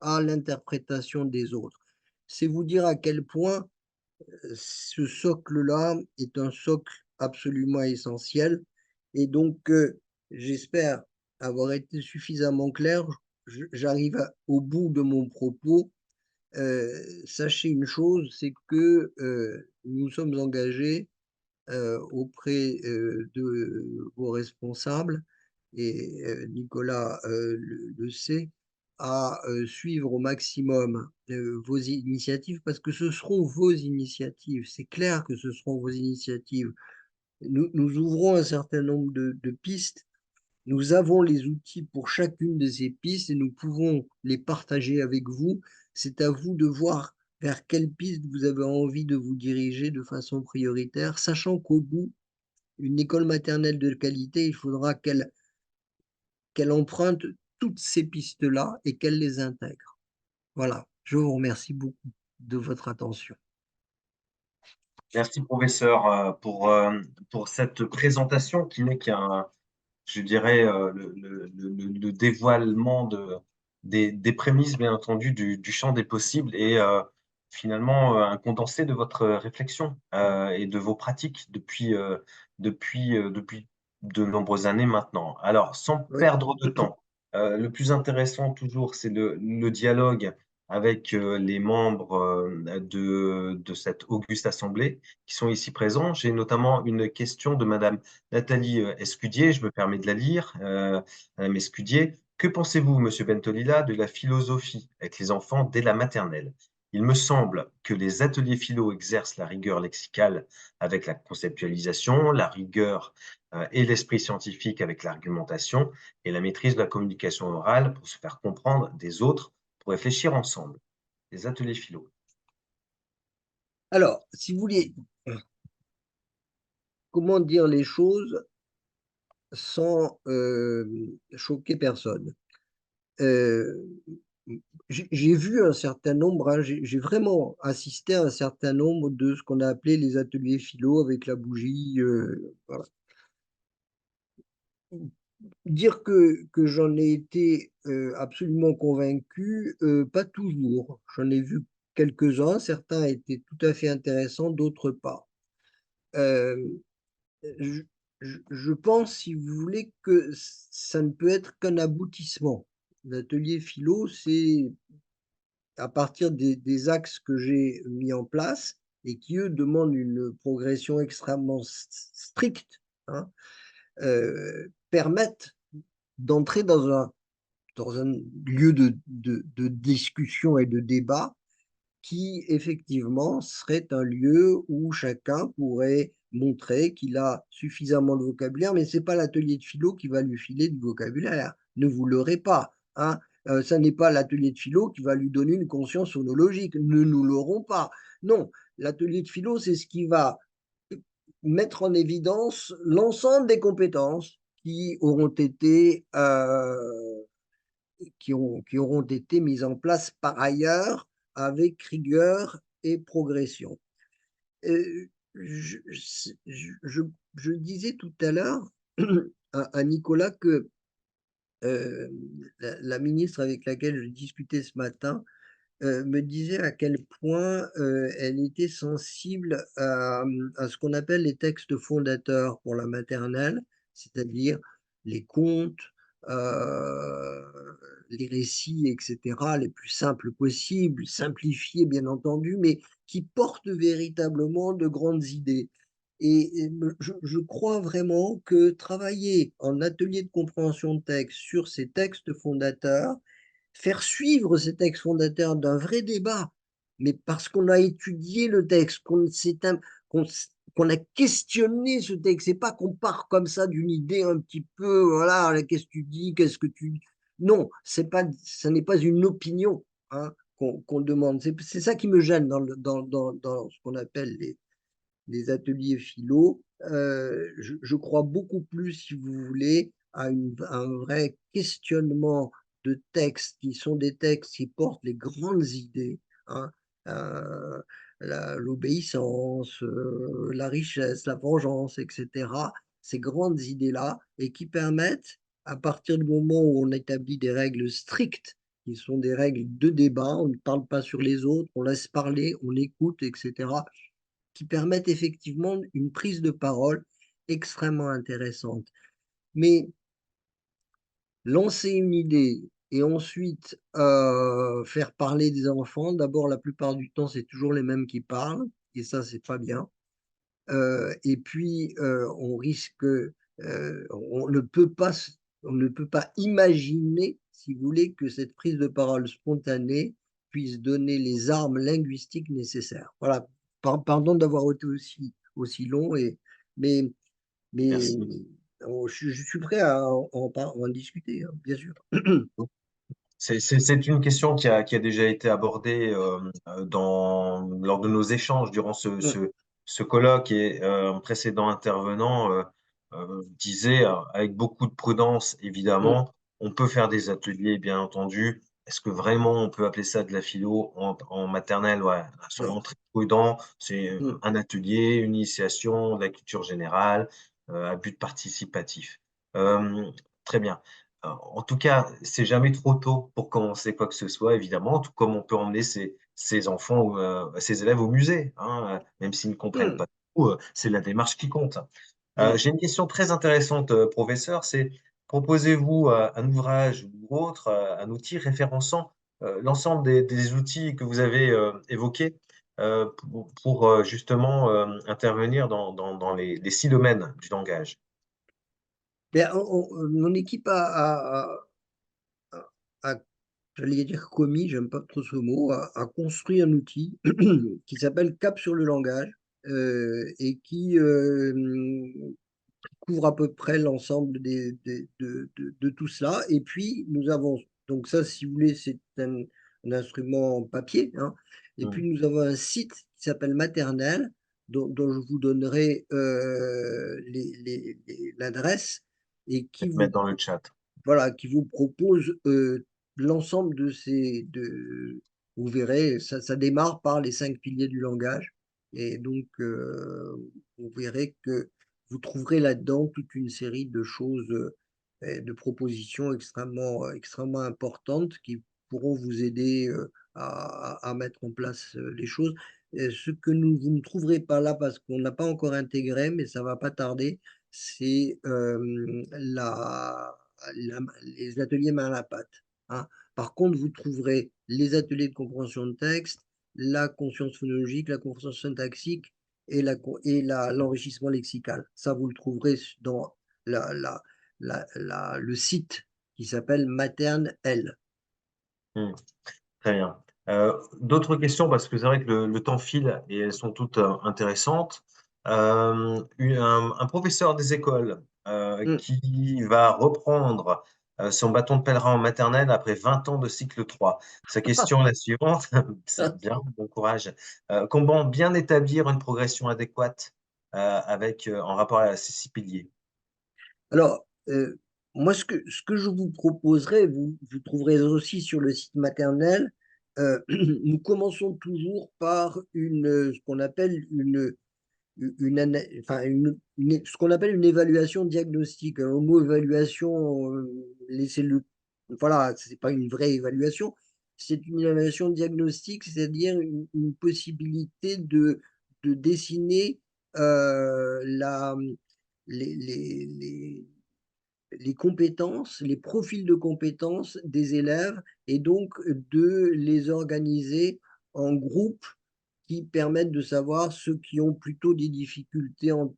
à l'interprétation des autres. C'est vous dire à quel point ce socle-là est un socle absolument essentiel et donc j'espère avoir été suffisamment clair. J'arrive au bout de mon propos. Sachez une chose, c'est que nous sommes engagés auprès de vos responsables et Nicolas le sait, à suivre au maximum vos initiatives parce que ce seront vos initiatives. C'est clair que ce seront vos initiatives. Nous ouvrons un certain nombre de pistes. Nous avons les outils pour chacune de ces pistes et nous pouvons les partager avec vous. C'est à vous de voir vers quelle piste vous avez envie de vous diriger de façon prioritaire, sachant qu'au bout, une école maternelle de qualité, il faudra qu'elle emprunte toutes ces pistes-là et qu'elle les intègre. Voilà, je vous remercie beaucoup de votre attention. Merci professeur, pour cette présentation qui n'est qu'un, je dirais, le dévoilement des prémices, bien entendu, du champ des possibles et finalement un condensé de votre réflexion et de vos pratiques depuis de nombreuses années maintenant. Alors, sans Oui. perdre de temps, le plus intéressant toujours, c'est le dialogue avec les membres de cette auguste assemblée qui sont ici présents. J'ai notamment une question de Madame Nathalie Escudier, je me permets de la lire. Madame Escudier, que pensez-vous, Monsieur Bentolila, de la philosophie avec les enfants dès la maternelle? Il me semble que les ateliers philo exercent la rigueur lexicale avec la conceptualisation, la rigueur et l'esprit scientifique avec l'argumentation et la maîtrise de la communication orale pour se faire comprendre des autres, pour réfléchir ensemble. Les ateliers philo. Alors, si vous voulez, comment dire les choses sans choquer personne? j'ai vu un certain nombre, hein, j'ai vraiment assisté à un certain nombre de ce qu'on a appelé les ateliers philo avec la bougie. Voilà. Dire que j'en ai été absolument convaincu, pas toujours. J'en ai vu quelques-uns, certains étaient tout à fait intéressants, d'autres pas. Euh, je, je pense, si vous voulez, que ça ne peut être qu'un aboutissement. L'atelier philo, c'est à partir des axes que j'ai mis en place et qui, eux, demandent une progression extrêmement stricte, hein, permettent d'entrer dans un lieu de discussion et de débat qui, effectivement, serait un lieu où chacun pourrait montrer qu'il a suffisamment de vocabulaire, mais ce n'est pas l'atelier de philo qui va lui filer du vocabulaire. Ne vous leurrez pas, hein. Ça n'est pas l'atelier de philo qui va lui donner une conscience phonologique. Ne nous leurrons pas. Non, l'atelier de philo, c'est ce qui va mettre en évidence l'ensemble des compétences qui auront été qui auront été mises en place par ailleurs avec rigueur et progression. Euh, je, je, je disais tout à l'heure à Nicolas que la ministre avec laquelle je discutais ce matin me disait à quel point elle était sensible à ce qu'on appelle les textes fondateurs pour la maternelle, c'est-à-dire les contes, euh, les récits, etc., les plus simples possibles, simplifiés bien entendu, mais qui portent véritablement de grandes idées. Et je crois vraiment que travailler en atelier de compréhension de texte sur ces textes fondateurs, faire suivre ces textes fondateurs d'un vrai débat, mais parce qu'on a étudié le texte, qu'on qu'on a questionné ce texte, c'est pas qu'on part comme ça d'une idée un petit peu, voilà, qu'est-ce que tu dis, qu'est-ce que tu dis. Non, ça n'est pas une opinion, hein, qu'on demande. C'est ça qui me gêne dans ce qu'on appelle les ateliers philo. Je crois beaucoup plus, si vous voulez, à un vrai questionnement de textes qui sont des textes qui portent les grandes idées, hein, euh, l'obéissance, la richesse, la vengeance, etc. Ces grandes idées-là, et qui permettent, à partir du moment où on établit des règles strictes, qui sont des règles de débat, on ne parle pas sur les autres, on laisse parler, on écoute, etc., qui permettent effectivement une prise de parole extrêmement intéressante. Mais lancer une idée et ensuite faire parler des enfants, d'abord, la plupart du temps, c'est toujours les mêmes qui parlent, et ça, c'est pas bien. Et puis, on risque, on ne peut pas, on ne peut pas imaginer, si vous voulez, que cette prise de parole spontanée puisse donner les armes linguistiques nécessaires. Voilà. Pardon d'avoir été aussi long, mais, mais Merci. je suis prêt à en discuter, hein, bien sûr. C'est une question qui a déjà été abordée lors de nos échanges durant ce colloque et un précédent intervenant disait avec beaucoup de prudence, évidemment, on peut faire des ateliers, bien entendu. Est-ce que vraiment on peut appeler ça de la philo en maternelle? Ouais, Non. soyons très prudents. C'est un atelier, une initiation de la culture générale à but participatif. Euh, Très bien. En tout cas, c'est jamais trop tôt pour commencer quoi que ce soit, évidemment, tout comme on peut emmener ses enfants ou ses élèves au musée, hein, même s'ils ne comprennent pas tout, c'est la démarche qui compte. J'ai une question très intéressante, professeur, c'est proposez-vous un ouvrage ou autre, un outil référençant l'ensemble des outils que vous avez évoqués pour justement intervenir dans les 6 domaines du langage. Ben, mon équipe a, j'allais dire commis, j'aime pas trop ce mot, a construit un outil qui s'appelle Cap sur le langage et qui couvre à peu près l'ensemble de tout cela. Et puis, nous avons, donc ça, si vous voulez, c'est un instrument en papier, hein. Et Hmm. puis, nous avons un site qui s'appelle Maternelle, dont je vous donnerai l'adresse et Je vais te mettre dans le chat. voilà, qui vous propose l'ensemble de vous verrez, ça démarre par les 5 piliers du langage. Et donc, vous verrez que vous trouverez là-dedans toute une série de choses, et de propositions extrêmement importantes qui pourront vous aider, à mettre en place, les choses. Ce que vous ne trouverez pas là, parce qu'on n'a pas encore intégré, mais ça va pas tarder, c'est, les ateliers main à la pâte, hein. Par contre, vous trouverez les ateliers de compréhension de texte, la conscience phonologique, la compréhension syntaxique et l'enrichissement lexical. Ça, vous le trouverez dans la la le site qui s'appelle Materne-L. Mmh. Très bien. D'autres questions, parce que c'est vrai que le temps file et elles sont toutes intéressantes. Un professeur des écoles Mmh. qui va reprendre son bâton de pèlerin en maternelle après 20 ans de cycle 3. Sa question est la suivante, c'est bien, bon courage. Comment bien établir une progression adéquate en rapport à ces 6 piliers? Alors, moi, ce que je vous proposerais, vous trouverez aussi sur le site maternel, nous commençons toujours par ce qu'on appelle une ana enfin ce qu'on appelle une évaluation diagnostique. Le mot évaluation, laissez-le, voilà, c'est pas une vraie évaluation, c'est une évaluation diagnostique, c'est-à-dire une possibilité de dessiner, la, les les compétences, les profils de compétences des élèves et donc de les organiser en groupes qui permettent de savoir ceux qui ont plutôt des difficultés en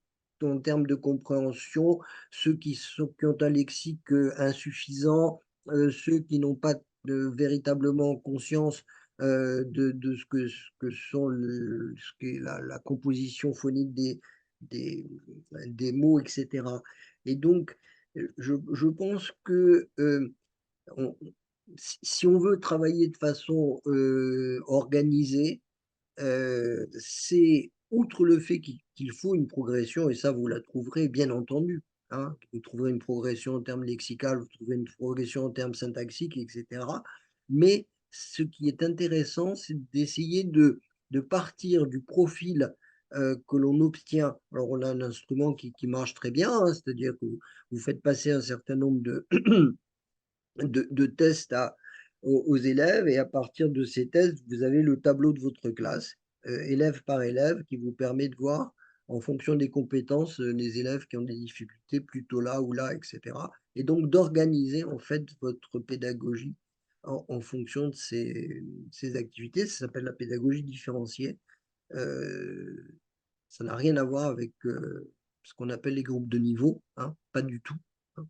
termes de compréhension, ceux qui ont un lexique, insuffisant, ceux qui n'ont pas véritablement conscience, de ce que sont ce qu'est la composition phonique des mots, et cetera. Et donc, je pense que, on si on veut travailler de façon, organisée, c'est outre le fait qu'il faut une progression, et ça vous la trouverez bien entendu, hein. Vous trouverez une progression en termes lexical, vous trouverez une progression en termes syntaxiques, et cetera. Mais ce qui est intéressant, c'est d'essayer de partir du profil, que l'on obtient. Alors on a un instrument qui marche très bien, hein, c'est-à-dire que vous faites passer un certain nombre de tests aux élèves, et à partir de ces tests, vous avez le tableau de votre classe, élève par élève, qui vous permet de voir, en fonction des compétences, les élèves qui ont des difficultés plutôt là ou là, et cetera. Et donc d'organiser en fait votre pédagogie en fonction de ces activités. Ça s'appelle la pédagogie différenciée. Heu, Ça n'a rien à voir avec, ce qu'on appelle les groupes de niveau, hein, pas du tout, hein.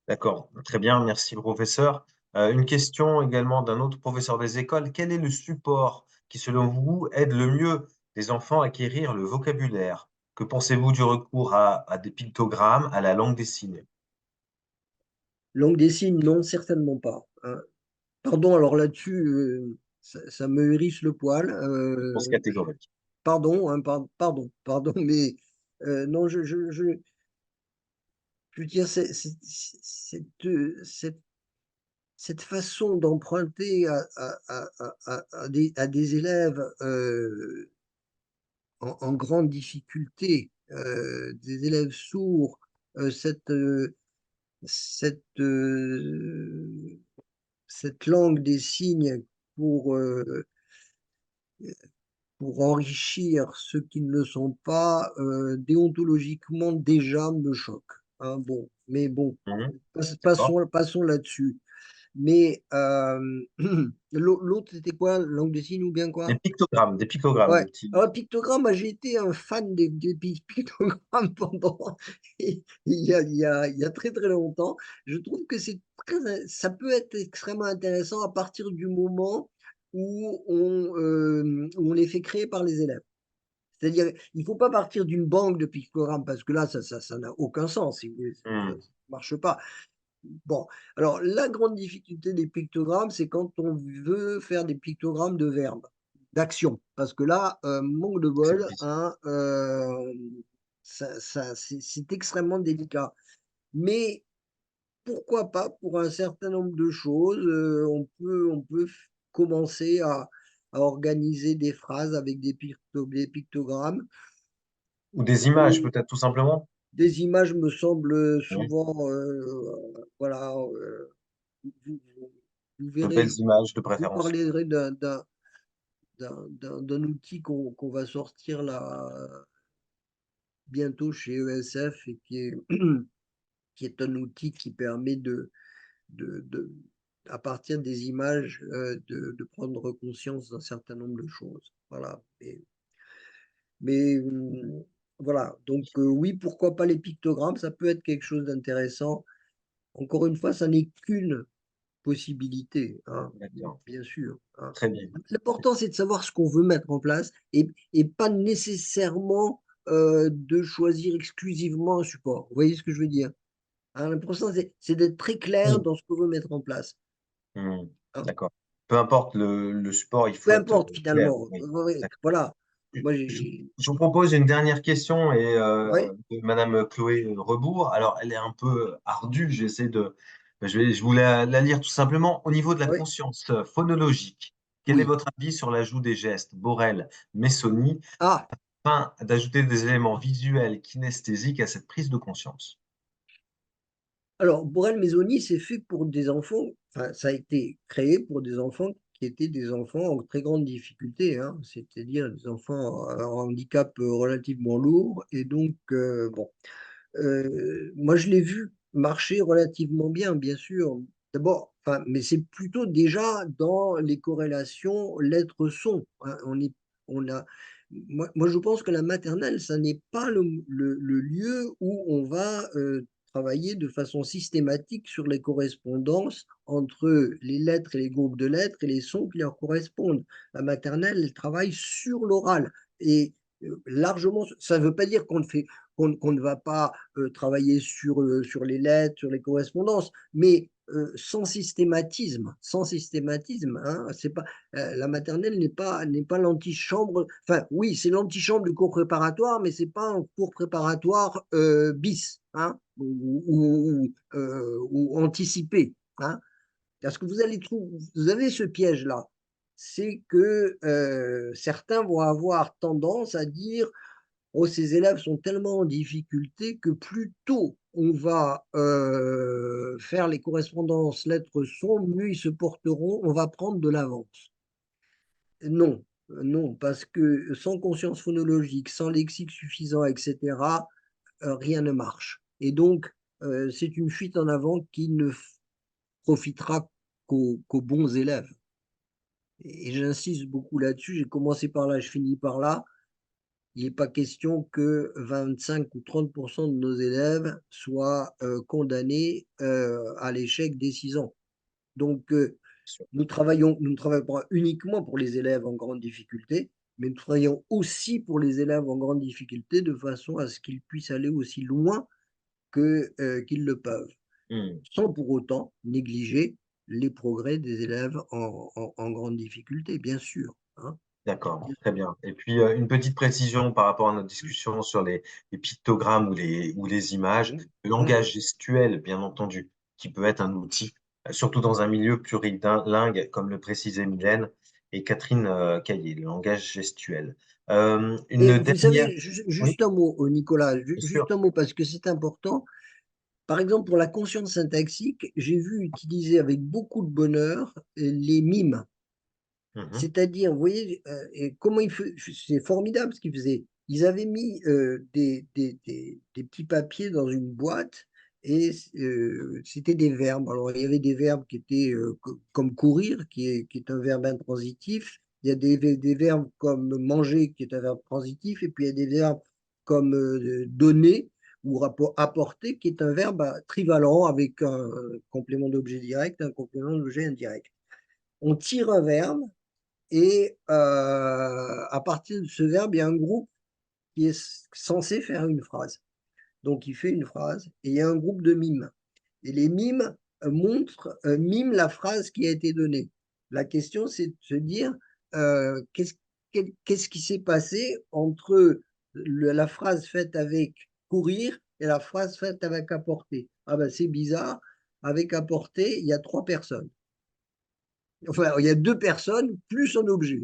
D'accord, très bien, merci professeur. Une question également d'un autre professeur des écoles. Quel est le support qui, selon vous, aide le mieux les enfants à acquérir le vocabulaire? Que pensez-vous du recours à des pictogrammes, à la langue des signes? Langue des signes, non, certainement pas, hein. Pardon, alors là-dessus, ça me hérisse le poil, Réponse catégorique. pardon, hein, pardon, mais non, je veux dire, cette façon d'emprunter à des élèves, en grande difficulté, des élèves sourds, cette, cette langue des signes pour, pour enrichir ceux qui ne le sont pas, déontologiquement déjà me choque, hein. Bon, mais bon, Mmh. D'accord. passons là-dessus. Mais, l'autre c'était quoi? Langue des signes ou bien quoi? Des pictogrammes, Ouais, des petits. pictogramme, moi j'ai été un fan des pictogrammes pendant il y a très, très longtemps. Je trouve que ça peut être extrêmement intéressant à partir du moment où on les fait créer par les élèves. C'est-à-dire, il ne faut pas partir d'une banque de pictogrammes, parce que là, ça n'a aucun sens, si vous voulez, ça Mmh. ne marche pas. Bon, alors la grande difficulté des pictogrammes, c'est quand on veut faire des pictogrammes de verbes, d'action. Parce que là, manque de C'est bol, difficile. hein, c'est extrêmement délicat. Mais pourquoi pas pour un certain nombre de choses, on peut commencer à organiser des phrases avec des pictogrammes. Ou des images, Et peut-être tout simplement? des images me semblent Oui. souvent, voilà, vous, vous- vous De verrez, belles images de vous préférence. parlerez d'un outil qu'on va sortir là bientôt chez ESF et qui est un outil qui permet de, à partir des images, de prendre conscience d'un certain nombre de choses. Voilà. Mais voilà. Donc, oui, pourquoi pas les pictogrammes? Ça peut être quelque chose d'intéressant. Encore une fois, ça n'est qu'une possibilité, hein, D'accord. bien sûr, hein. Très bien. L'important, c'est de savoir ce qu'on veut mettre en place et pas nécessairement de choisir exclusivement un support. Vous voyez ce que je veux dire? Hein, l'important, c'est d'être très clair Oui. dans ce qu'on veut mettre en place, Mmh. hein. D'accord. Peu importe le support, il Peu faut être importe clair. finalement. Oui. Oui, D'accord. voilà. Je Moi, je je vous propose une dernière question et ouais, de madame Chloé Rebourg. Alors, elle est un peu ardue, j'essaie de je vous la lire tout simplement. Au niveau de la ouais, conscience phonologique, quel est oui. votre avis sur l'ajout des gestes Borel, Messoni, Ah, afin d'ajouter des éléments visuels kinesthésiques à cette prise de conscience? alors, Borel Maisoni, c'est fait pour des enfants, enfin, ça a été créé pour des enfants qui étaient des enfants en très grande difficulté, hein, c'est-à-dire des enfants à handicap relativement lourd. Et donc, bon, moi, je l'ai vu marcher relativement bien, bien sûr. D'abord, enfin, mais c'est plutôt déjà dans les corrélations lettres-son, hein. On a, moi, je pense que la maternelle, ça n'est pas le lieu où on va travailler de façon systématique sur les correspondances entre les lettres et les groupes de lettres et les sons qui leur correspondent. La maternelle, elle travaille sur l'oral. Et largement, ça ne veut pas dire qu'on ne va pas travailler sur les lettres, sur les correspondances, mais sans systématisme, hein, c'est pas, la maternelle n'est pas l'antichambre, enfin oui, c'est l'antichambre du cours préparatoire, mais c'est pas un cours préparatoire bis, hein, ou anticipé, hein. Parce que vous avez ce piège-là, c'est que certains vont avoir tendance à dire: oh, ces élèves sont tellement en difficulté que plus tôt on va faire les correspondances lettres-sons, mieux ils se porteront, on va prendre de l'avance. Non, non, parce que sans conscience phonologique, sans lexique suffisant, etc., rien ne marche. Et donc, c'est une fuite en avant qui ne profitera qu'aux bons élèves. Et j'insiste beaucoup là-dessus, j'ai commencé par là, je finis par là. Il n'est pas question que 25 ou 30 de nos élèves soient condamnés à l'échec dès 6 ans. Donc, nous ne travaillons pas uniquement pour les élèves en grande difficulté, mais nous travaillons aussi pour les élèves en grande difficulté de façon à ce qu'ils puissent aller aussi loin qu'ils le peuvent, Mmh. sans pour autant négliger les progrès des élèves en grande difficulté, bien sûr, hein, D'accord, bien très sûr. bien. Et puis, une petite précision par rapport à notre discussion sur les pictogrammes ou les images. Mmh, Le mmh. langage gestuel, bien entendu, qui peut être un outil, surtout dans un milieu plurilingue, comme le précisait Mylène et Catherine Caillé, le langage gestuel. Et Une vous dernière... savez, Oui, juste un mot, Nicolas, bien sûr. juste un mot parce que c'est important. Par exemple, pour la conscience syntaxique, j'ai vu utiliser avec beaucoup de bonheur les mimes. Mhm, C'est-à-dire, vous voyez, et comment c'est formidable ce qu'ils faisaient. Ils avaient mis des petits papiers dans une boîte et c'était des verbes. Alors, il y avait des verbes qui étaient comme courir, qui est un verbe intransitif. Il y a des verbes comme manger, qui est un verbe transitif. Et puis, il y a des verbes comme donner ou apporter, qui est un verbe trivalent avec un complément d'objet direct et un complément d'objet indirect. On tire un verbe et à partir de ce verbe, il y a un groupe qui est censé faire une phrase. Donc, il fait une phrase et il y a un groupe de mimes. Et les mimes miment la phrase qui a été donnée. La question, c'est de se dire qu'est-ce qui s'est passé entre la phrase faite avec courir et la phrase faite avec apporter. Ah ben, c'est bizarre. avec à portée, il y a 3 personnes. Enfin, il y a 2 personnes plus un objet.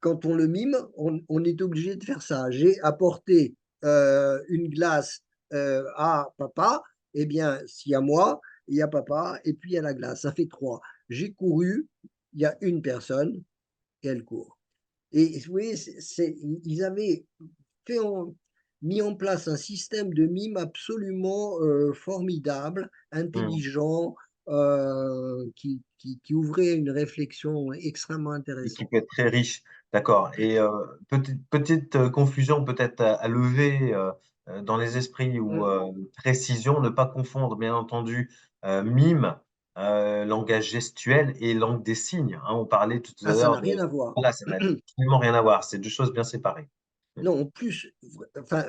Quand on le mime, on est obligé de faire ça. J'ai apporté une glace à papa, eh bien, s'il y a moi, il y a papa, et puis il y a la glace. Ça fait 3. J'ai couru, il y a une personne, et elle court. Et vous voyez, ils avaient fait mis en place un système de mime absolument formidable, Mmh. intelligent, qui ouvrait une réflexion extrêmement Et qui intéressante. peut être très riche. D'accord. Et petite confusion peut-être à lever dans les esprits ou Mm. précision, ne pas confondre, bien entendu, mime, langage gestuel et langue des signes, hein. On parlait tout à Ah, ça l'heure n'a de… rien à voir. Voilà, ça n'a absolument rien à voir. C'est deux choses bien séparées. Mmh. Non, en plus, enfin,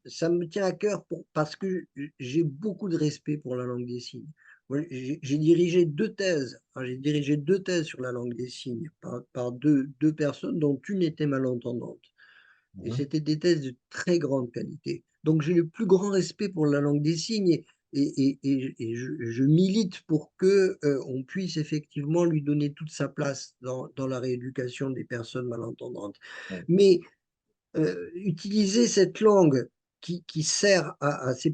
ça me tient à cœur parce que j'ai beaucoup de respect pour la langue des signes. Moi, j'ai dirigé 2 thèses. Enfin, j'ai dirigé 2 thèses sur la langue des signes par deux personnes dont une était malentendante. Et Mmh. c'était des thèses de très grande qualité. Donc, j'ai le plus grand respect pour la langue des signes et je milite pour que on puisse effectivement lui donner toute sa place dans la rééducation des personnes malentendantes. Mmh. Mais utiliser cette langue qui sert à ces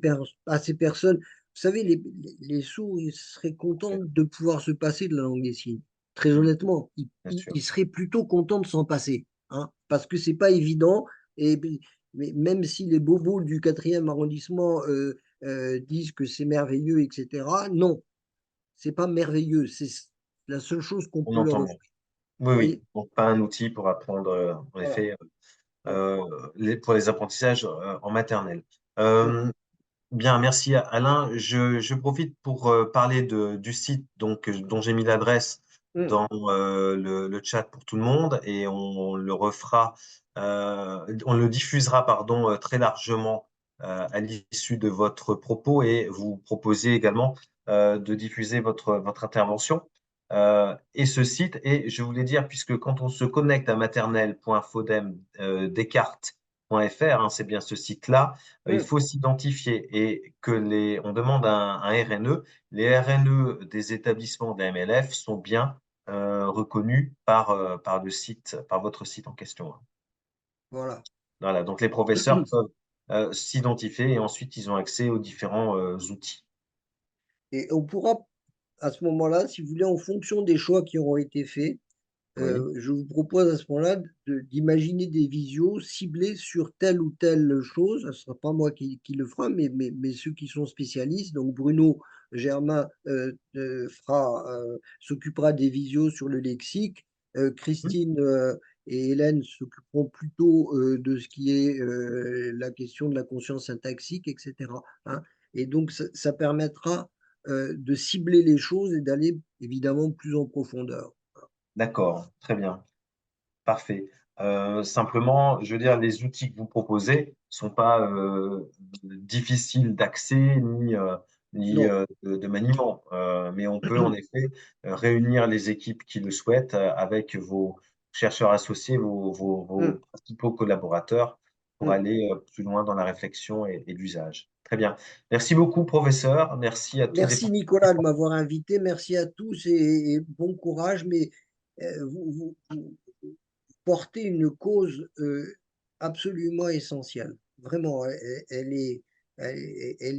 personnes. Vous savez, les sourds, ils seraient contents de pouvoir se passer de la langue des signes. Très Mmh. honnêtement, Bien sûr. ils seraient plutôt contents de s'en passer, hein, parce que c'est pas évident. Et mais même si les bobos du 4e arrondissement disent que c'est merveilleux, etc., non, c'est pas merveilleux. C'est la seule chose qu'on On peut leur entend bien. offrir. Oui, Vous oui. voyez? Donc, pas un outil pour apprendre, en Voilà. effet, Voilà. pour les apprentissages en maternelle. Mm, Euh, Bien, merci Alain. Je profite pour parler du site donc, dont j'ai mis l'adresse mm. dans le chat pour tout le monde et on le refera, on le diffusera pardon, très largement à l'issue de votre propos et vous proposez également de diffuser votre intervention. Et ce site, et je voulais dire, puisque quand on se connecte à maternelle.fodem-descartes.fr, hein, c'est bien ce site-là, il Mm. faut s'identifier et on demande un RNE. Les RNE des établissements de la MLF sont bien reconnus par le site, par votre site en question, hein. Voilà. Voilà, donc les professeurs peuvent s'identifier et ensuite ils ont accès aux différents outils. Et on pourra, à ce moment-là, si vous voulez, en fonction des choix qui auront été faits, Oui. je vous propose à ce moment-là d'imaginer des visios ciblées sur telle ou telle chose. Ce ne sera pas moi qui le fera, mais ceux qui sont spécialistes. Donc Bruno Germain s'occupera des visios sur le lexique. Mhm. Christine et Hélène s'occuperont plutôt de ce qui est la question de la conscience syntaxique, etc., hein. Et donc, ça permettra de cibler les choses et d'aller évidemment plus en profondeur. D'accord, très bien. Parfait. Simplement, je veux dire, les outils que vous proposez sont pas difficiles d'accès ni Non. de maniement. Mais on peut en effet réunir les équipes qui le souhaitent avec vos chercheurs associés, vos Mm, principaux collaborateurs pour mm. aller plus loin dans la réflexion et l'usage. Très bien. Merci beaucoup, professeur. Merci à tous les Merci Nicolas de participants. m'avoir invité. Merci à tous et bon courage. Mais vous portez une cause absolument essentielle. Vraiment, elle est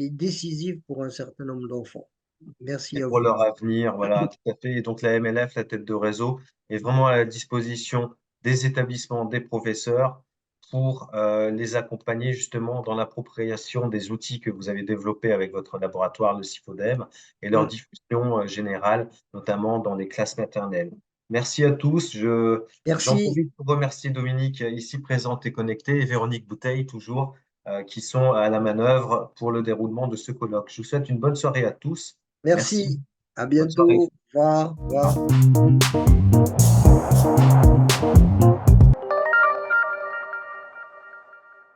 décisive pour un certain nombre d'enfants. Et Merci à pour vous. leur avenir, voilà, tout à fait. Et donc la MLF, la tête de réseau, est vraiment à la disposition des établissements, des professeurs pour les accompagner justement dans l'appropriation des outils que vous avez développés avec votre laboratoire, le CIFODEM, et leur Mm. diffusion générale, notamment dans les classes maternelles. Merci à tous. J'en Merci. profite pour remercier Dominique, ici présente et connectée, et Véronique Bouteille, toujours, qui sont à la manœuvre pour le déroulement de ce colloque. Je vous souhaite une bonne soirée à tous. Merci. Merci. À Bonne soirée. bientôt. Au revoir. Au revoir.